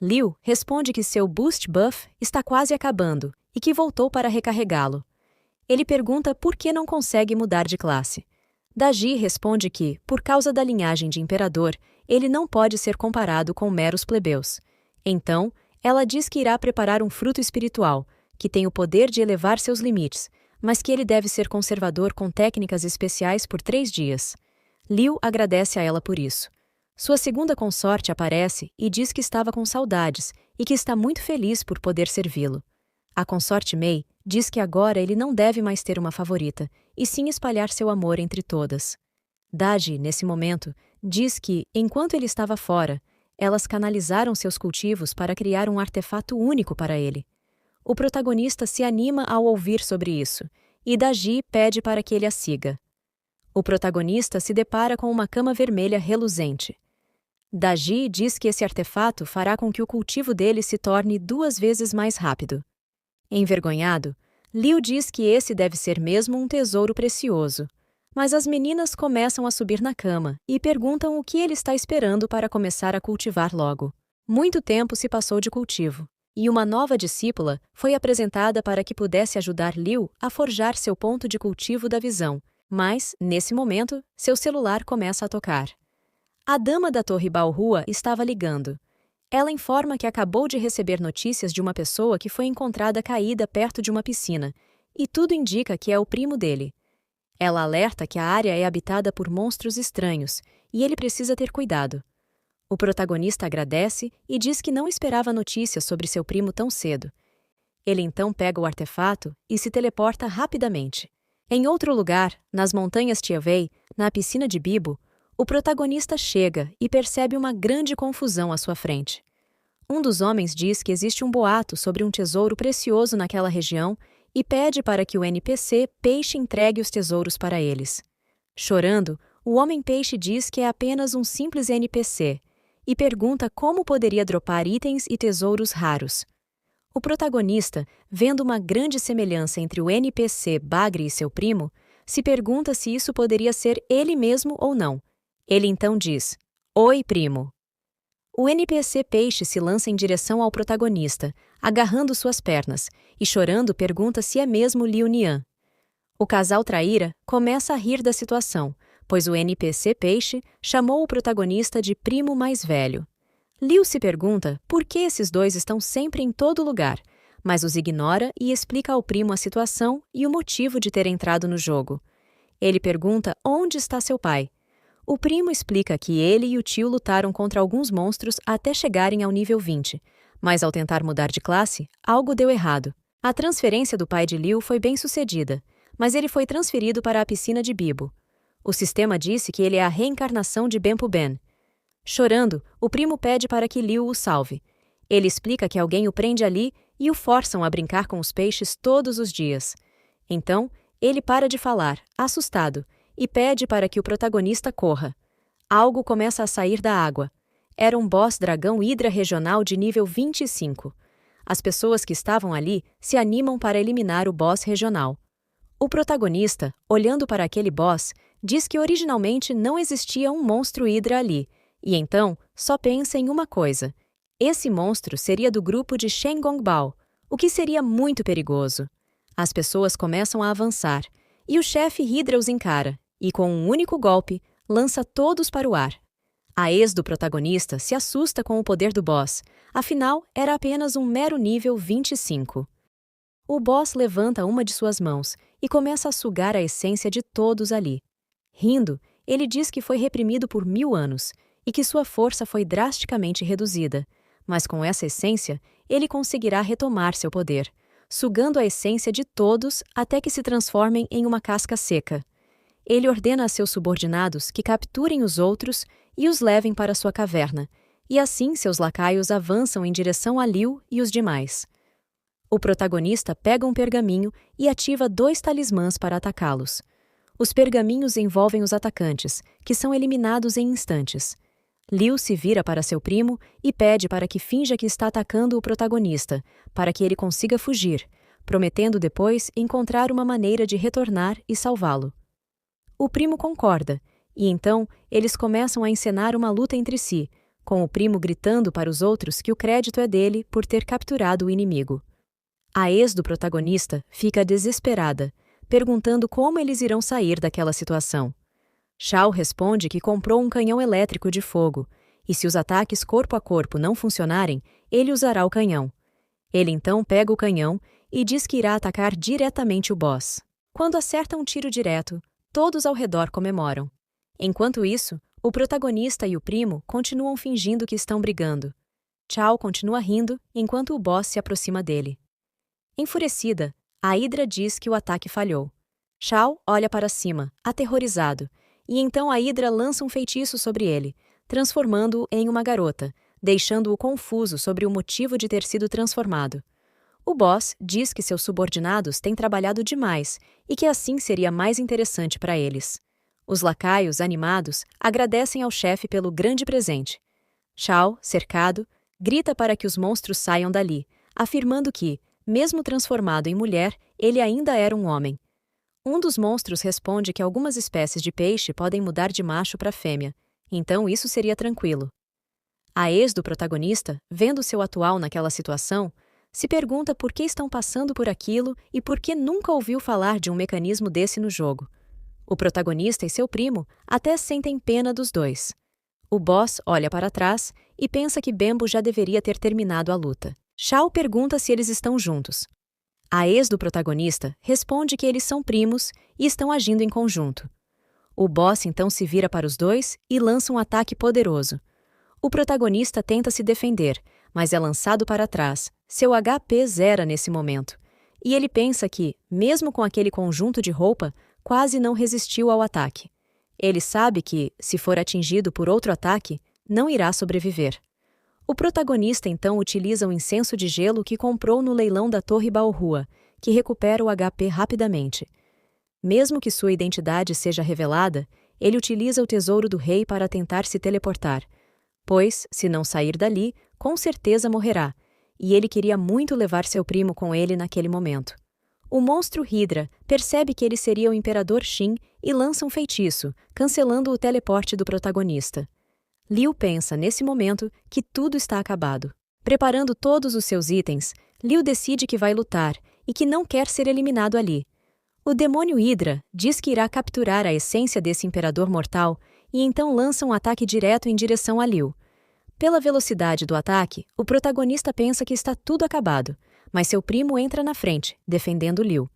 S1: Liu responde que seu Boost Buff está quase acabando e que voltou para recarregá-lo. Ele pergunta por que não consegue mudar de classe. Daji responde que, por causa da linhagem de imperador, ele não pode ser comparado com meros plebeus. Então, ela diz que irá preparar um fruto espiritual, que tem o poder de elevar seus limites, mas que ele deve ser conservador com técnicas especiais por 3 dias. Liu agradece a ela por isso. Sua segunda consorte aparece e diz que estava com saudades e que está muito feliz por poder servi-lo. A consorte Mei diz que agora ele não deve mais ter uma favorita, e sim espalhar seu amor entre todas. Daji, nesse momento, diz que, enquanto ele estava fora, elas canalizaram seus cultivos para criar um artefato único para ele. O protagonista se anima ao ouvir sobre isso, e Daji pede para que ele a siga. O protagonista se depara com uma cama vermelha reluzente. Daji diz que esse artefato fará com que o cultivo dele se torne 2 vezes mais rápido. Envergonhado, Liu diz que esse deve ser mesmo um tesouro precioso, mas as meninas começam a subir na cama e perguntam o que ele está esperando para começar a cultivar logo. Muito tempo se passou de cultivo, e uma nova discípula foi apresentada para que pudesse ajudar Liu a forjar seu ponto de cultivo da visão, mas, nesse momento, seu celular começa a tocar. A dama da Torre Baorua estava ligando. Ela informa que acabou de receber notícias de uma pessoa que foi encontrada caída perto de uma piscina, e tudo indica que é o primo dele. Ela alerta que a área é habitada por monstros estranhos, e ele precisa ter cuidado. O protagonista agradece e diz que não esperava notícias sobre seu primo tão cedo. Ele então pega o artefato e se teleporta rapidamente. Em outro lugar, nas montanhas Tianwei, na piscina de Bibo, o protagonista chega e percebe uma grande confusão à sua frente. Um dos homens diz que existe um boato sobre um tesouro precioso naquela região e pede para que o NPC Peixe entregue os tesouros para eles. Chorando, o Homem-Peixe diz que é apenas um simples NPC. e pergunta como poderia dropar itens e tesouros raros. O protagonista, vendo uma grande semelhança entre o NPC Bagre e seu primo, se pergunta se isso poderia ser ele mesmo ou não. Ele então diz: "Oi, primo." O NPC Peixe se lança em direção ao protagonista, agarrando suas pernas, e chorando pergunta se é mesmo Liu Nian. O casal traíra começa a rir da situação, pois o NPC Peixe chamou o protagonista de primo mais velho. Liu se pergunta por que esses dois estão sempre em todo lugar, mas os ignora e explica ao primo a situação e o motivo de ter entrado no jogo. Ele pergunta onde está seu pai. O primo explica que ele e o tio lutaram contra alguns monstros até chegarem ao nível 20, mas ao tentar mudar de classe, algo deu errado. A transferência do pai de Liu foi bem sucedida, mas ele foi transferido para a piscina de Bibo. O sistema disse que ele é a reencarnação de Bempo Ben. Chorando, o primo pede para que Liu o salve. Ele explica que alguém o prende ali e o forçam a brincar com os peixes todos os dias. Então, ele para de falar, assustado, e pede para que o protagonista corra. Algo começa a sair da água. Era um boss dragão Hidra regional de nível 25. As pessoas que estavam ali se animam para eliminar o boss regional. O protagonista, olhando para aquele boss, diz que originalmente não existia um monstro Hidra ali, e então só pensa em uma coisa. Esse monstro seria do grupo de Shengongbao, o que seria muito perigoso. As pessoas começam a avançar, e o chefe Hidra os encara, e com um único golpe, lança todos para o ar. A ex do protagonista se assusta com o poder do boss, afinal era apenas um mero nível 25. O boss levanta uma de suas mãos e começa a sugar a essência de todos ali. Rindo, ele diz que foi reprimido por 1000 anos e que sua força foi drasticamente reduzida, mas com essa essência ele conseguirá retomar seu poder, sugando a essência de todos até que se transformem em uma casca seca. Ele ordena a seus subordinados que capturem os outros e os levem para sua caverna, e assim seus lacaios avançam em direção a Liu e os demais. O protagonista pega um pergaminho e ativa 2 talismãs para atacá-los. Os pergaminhos envolvem os atacantes, que são eliminados em instantes. Liu se vira para seu primo e pede para que finja que está atacando o protagonista, para que ele consiga fugir, prometendo depois encontrar uma maneira de retornar e salvá-lo. O primo concorda, e então eles começam a encenar uma luta entre si, com o primo gritando para os outros que o crédito é dele por ter capturado o inimigo. A ex do protagonista fica desesperada, perguntando como eles irão sair daquela situação. Shao responde que comprou um canhão elétrico de fogo, e se os ataques corpo a corpo não funcionarem, ele usará o canhão. Ele então pega o canhão e diz que irá atacar diretamente o boss. Quando acerta um tiro direto, todos ao redor comemoram. Enquanto isso, o protagonista e o primo continuam fingindo que estão brigando. Shao continua rindo enquanto o boss se aproxima dele. Enfurecida, a Hidra diz que o ataque falhou. Shao olha para cima, aterrorizado, e então a Hidra lança um feitiço sobre ele, transformando-o em uma garota, deixando-o confuso sobre o motivo de ter sido transformado. O boss diz que seus subordinados têm trabalhado demais e que assim seria mais interessante para eles. Os lacaios, animados, agradecem ao chefe pelo grande presente. Shao, cercado, grita para que os monstros saiam dali, afirmando que, mesmo transformado em mulher, ele ainda era um homem. Um dos monstros responde que algumas espécies de peixe podem mudar de macho para fêmea, então isso seria tranquilo. A ex do protagonista, vendo seu atual naquela situação, se pergunta por que estão passando por aquilo e por que nunca ouviu falar de um mecanismo desse no jogo. O protagonista e seu primo até sentem pena dos dois. O boss olha para trás e pensa que Bembo já deveria ter terminado a luta. Shao pergunta se eles estão juntos. A ex do protagonista responde que eles são primos e estão agindo em conjunto. O boss então se vira para os dois e lança um ataque poderoso. O protagonista tenta se defender, mas é lançado para trás. Seu HP zera nesse momento. E ele pensa que, mesmo com aquele conjunto de roupa, quase não resistiu ao ataque. Ele sabe que, se for atingido por outro ataque, não irá sobreviver. O protagonista então utiliza o incenso de gelo que comprou no leilão da Torre Baorrua, que recupera o HP rapidamente. Mesmo que sua identidade seja revelada, ele utiliza o tesouro do rei para tentar se teleportar. pois, se não sair dali, com certeza morrerá, e ele queria muito levar seu primo com ele naquele momento. O monstro Hydra percebe que ele seria o Imperador Shin e lança um feitiço, cancelando o teleporte do protagonista. Liu pensa, nesse momento, que tudo está acabado. Preparando todos os seus itens, Liu decide que vai lutar e que não quer ser eliminado ali. O demônio Hydra diz que irá capturar a essência desse imperador mortal e então lança um ataque direto em direção a Liu. Pela velocidade do ataque, o protagonista pensa que está tudo acabado, mas seu primo entra na frente, defendendo Liu.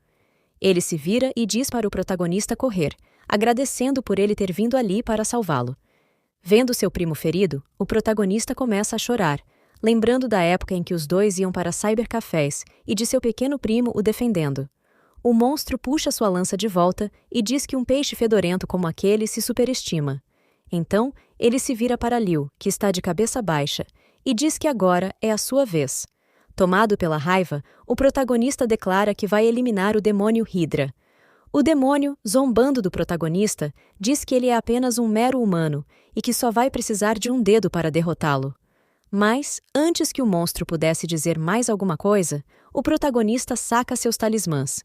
S1: Ele se vira e diz para o protagonista correr, agradecendo por ele ter vindo ali para salvá-lo. Vendo seu primo ferido, o protagonista começa a chorar, lembrando da época em que os dois iam para cybercafés e de seu pequeno primo o defendendo. O monstro puxa sua lança de volta e diz que um peixe fedorento como aquele se superestima. Então, ele se vira para Liu, que está de cabeça baixa, e diz que agora é a sua vez. Tomado pela raiva, o protagonista declara que vai eliminar o demônio Hydra. O demônio, zombando do protagonista, diz que ele é apenas um mero humano e que só vai precisar de um dedo para derrotá-lo. Mas, antes que o monstro pudesse dizer mais alguma coisa, o protagonista saca seus talismãs.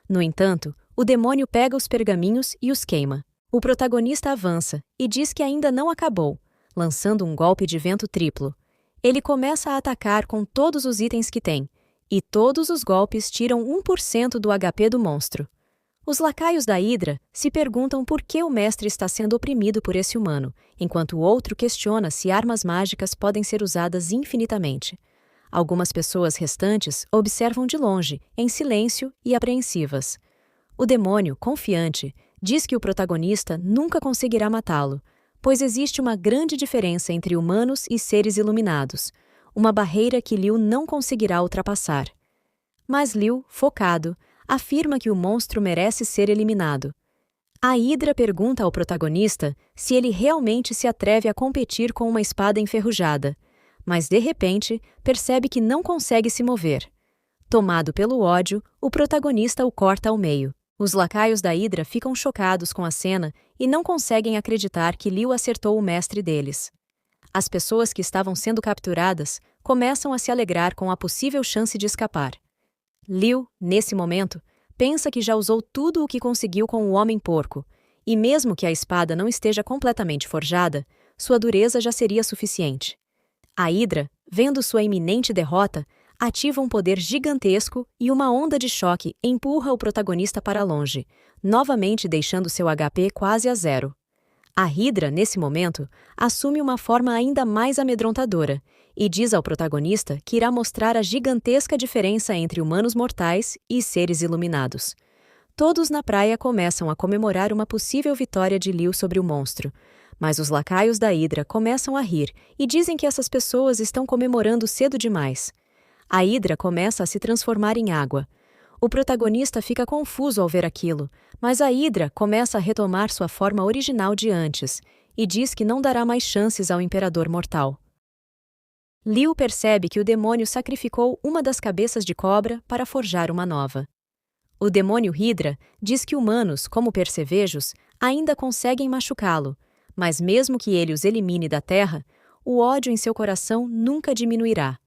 S1: No entanto, o demônio pega os pergaminhos e os queima. O protagonista avança e diz que ainda não acabou, lançando um golpe de vento triplo. Ele começa a atacar com todos os itens que tem, e todos os golpes tiram 1% do HP do monstro. Os lacaios da Hydra se perguntam por que o mestre está sendo oprimido por esse humano, enquanto o outro questiona se armas mágicas podem ser usadas infinitamente. Algumas pessoas restantes observam de longe, em silêncio e apreensivas. O demônio, confiante, diz que o protagonista nunca conseguirá matá-lo, pois existe uma grande diferença entre humanos e seres iluminados, uma barreira que Liu não conseguirá ultrapassar. Mas Liu, focado, afirma que o monstro merece ser eliminado. A Hydra pergunta ao protagonista se ele realmente se atreve a competir com uma espada enferrujada, mas de repente percebe que não consegue se mover. Tomado pelo ódio, o protagonista o corta ao meio. Os lacaios da Hydra ficam chocados com a cena e não conseguem acreditar que Liu acertou o mestre deles. As pessoas que estavam sendo capturadas começam a se alegrar com a possível chance de escapar. Liu, nesse momento, pensa que já usou tudo o que conseguiu com o Homem-Porco, e mesmo que a espada não esteja completamente forjada, sua dureza já seria suficiente. A Hydra, vendo sua iminente derrota, ativa um poder gigantesco e uma onda de choque empurra o protagonista para longe, novamente deixando seu HP quase a zero. A Hydra, nesse momento, assume uma forma ainda mais amedrontadora e diz ao protagonista que irá mostrar a gigantesca diferença entre humanos mortais e seres iluminados. Todos na praia começam a comemorar uma possível vitória de Liu sobre o monstro, mas os lacaios da Hydra começam a rir e dizem que essas pessoas estão comemorando cedo demais. A Hydra começa a se transformar em água. O protagonista fica confuso ao ver aquilo, mas a Hydra começa a retomar sua forma original de antes e diz que não dará mais chances ao Imperador Mortal. Liu percebe que o demônio sacrificou uma das cabeças de cobra para forjar uma nova. O demônio Hydra diz que humanos, como percevejos, ainda conseguem machucá-lo, mas mesmo que ele os elimine da Terra, o ódio em seu coração nunca diminuirá.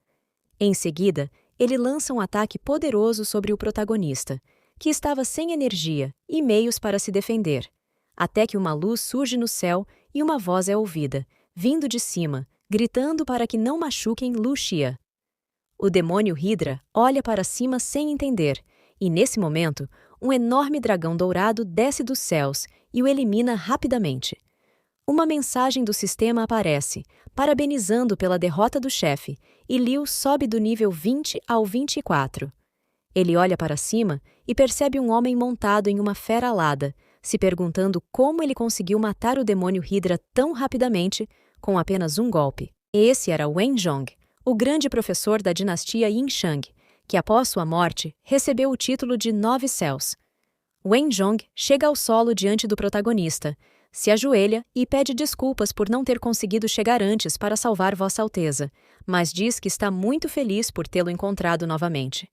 S1: Em seguida, ele lança um ataque poderoso sobre o protagonista, que estava sem energia e meios para se defender, até que uma luz surge no céu e uma voz é ouvida, vindo de cima, gritando para que não machuquem Lu Xia. O demônio Hydra olha para cima sem entender, e nesse momento, um enorme dragão dourado desce dos céus e o elimina rapidamente. Uma mensagem do sistema aparece, parabenizando pela derrota do chefe, e Liu sobe do nível 20 ao 24. Ele olha para cima e percebe um homem montado em uma fera alada, se perguntando como ele conseguiu matar o demônio Hydra tão rapidamente com apenas um golpe. Esse era Wen Zhong, o grande professor da dinastia Yinshang, que após sua morte recebeu o título de Nove Céus. Wen Zhong chega ao solo diante do protagonista, se ajoelha e pede desculpas por não ter conseguido chegar antes para salvar Vossa Alteza, mas diz que está muito feliz por tê-lo encontrado novamente.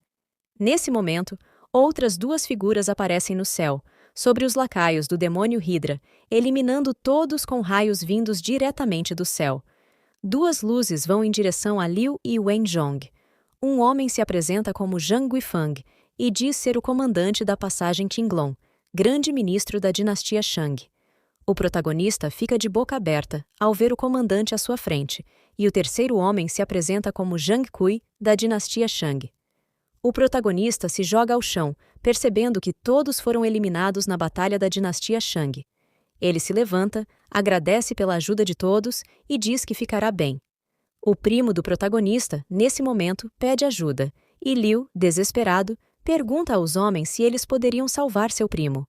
S1: Nesse momento, outras duas figuras aparecem no céu, sobre os lacaios do demônio Hydra, eliminando todos com raios vindos diretamente do céu. Duas luzes vão em direção a Liu e Wenzhong. Um homem se apresenta como Zhang Guifang e diz ser o comandante da passagem Qinglong, grande ministro da dinastia Shang. O protagonista fica de boca aberta ao ver o comandante à sua frente, e o terceiro homem se apresenta como Zhang Kui, da dinastia Shang. O protagonista se joga ao chão, percebendo que todos foram eliminados na batalha da dinastia Shang. Ele se levanta, agradece pela ajuda de todos e diz que ficará bem. O primo do protagonista, nesse momento, pede ajuda, e Liu, desesperado, pergunta aos homens se eles poderiam salvar seu primo.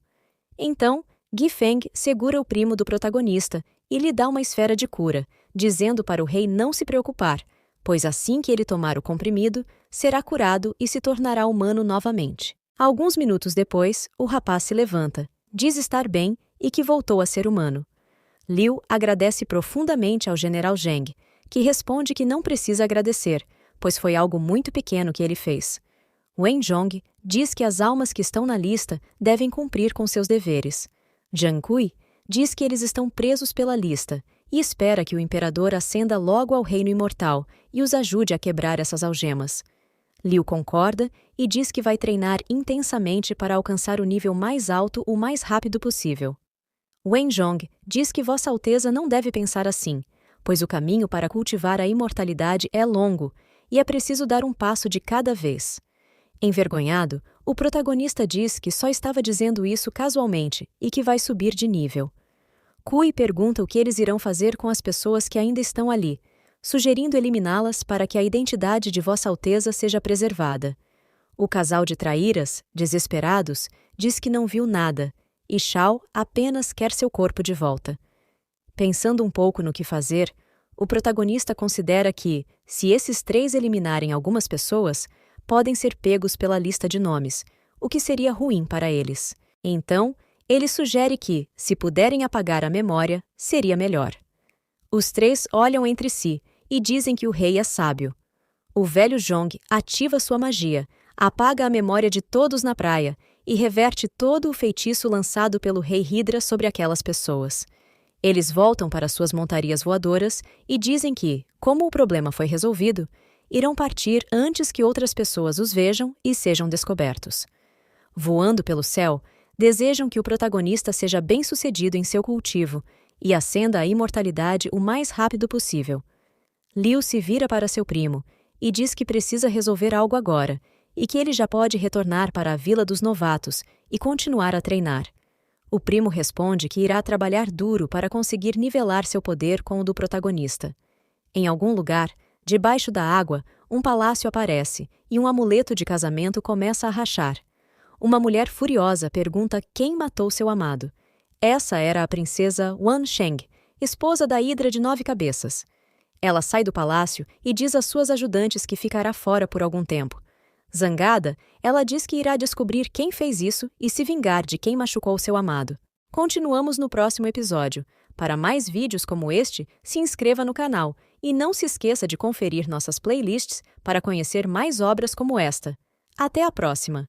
S1: Então, Guifeng segura o primo do protagonista e lhe dá uma esfera de cura, dizendo para o rei não se preocupar, pois assim que ele tomar o comprimido, será curado e se tornará humano novamente. Alguns minutos depois, o rapaz se levanta, diz estar bem e que voltou a ser humano. Liu agradece profundamente ao general Zheng, que responde que não precisa agradecer, pois foi algo muito pequeno que ele fez. Wenzhong diz que as almas que estão na lista devem cumprir com seus deveres. Zhang Kui diz que eles estão presos pela lista e espera que o imperador ascenda logo ao reino imortal e os ajude a quebrar essas algemas. Liu concorda e diz que vai treinar intensamente para alcançar o nível mais alto o mais rápido possível. Wenzhong diz que Vossa Alteza não deve pensar assim, pois o caminho para cultivar a imortalidade é longo e é preciso dar um passo de cada vez. Envergonhado, o protagonista diz que só estava dizendo isso casualmente e que vai subir de nível. Kui pergunta o que eles irão fazer com as pessoas que ainda estão ali, sugerindo eliminá-las para que a identidade de Vossa Alteza seja preservada. O casal de traíras, desesperados, diz que não viu nada, e Shao apenas quer seu corpo de volta. Pensando um pouco no que fazer, o protagonista considera que, se esses três eliminarem algumas pessoas, podem ser pegos pela lista de nomes, o que seria ruim para eles. Então, ele sugere que, se puderem apagar a memória, seria melhor. Os três olham entre si e dizem que o rei é sábio. O velho Zhong ativa sua magia, apaga a memória de todos na praia e reverte todo o feitiço lançado pelo rei Hydra sobre aquelas pessoas. Eles voltam para suas montarias voadoras e dizem que, como o problema foi resolvido, irão partir antes que outras pessoas os vejam e sejam descobertos. Voando pelo céu, desejam que o protagonista seja bem-sucedido em seu cultivo e ascenda à imortalidade o mais rápido possível. Liu se vira para seu primo e diz que precisa resolver algo agora e que ele já pode retornar para a Vila dos Novatos e continuar a treinar. O primo responde que irá trabalhar duro para conseguir nivelar seu poder com o do protagonista. Em algum lugar, debaixo da água, um palácio aparece e um amuleto de casamento começa a rachar. Uma mulher furiosa pergunta quem matou seu amado. Essa era a princesa Wan Sheng, esposa da Hidra de 9 cabeças. Ela sai do palácio e diz às suas ajudantes que ficará fora por algum tempo. Zangada, ela diz que irá descobrir quem fez isso e se vingar de quem machucou seu amado. Continuamos no próximo episódio. Para mais vídeos como este, se inscreva no canal e não se esqueça de conferir nossas playlists para conhecer mais obras como esta. Até a próxima!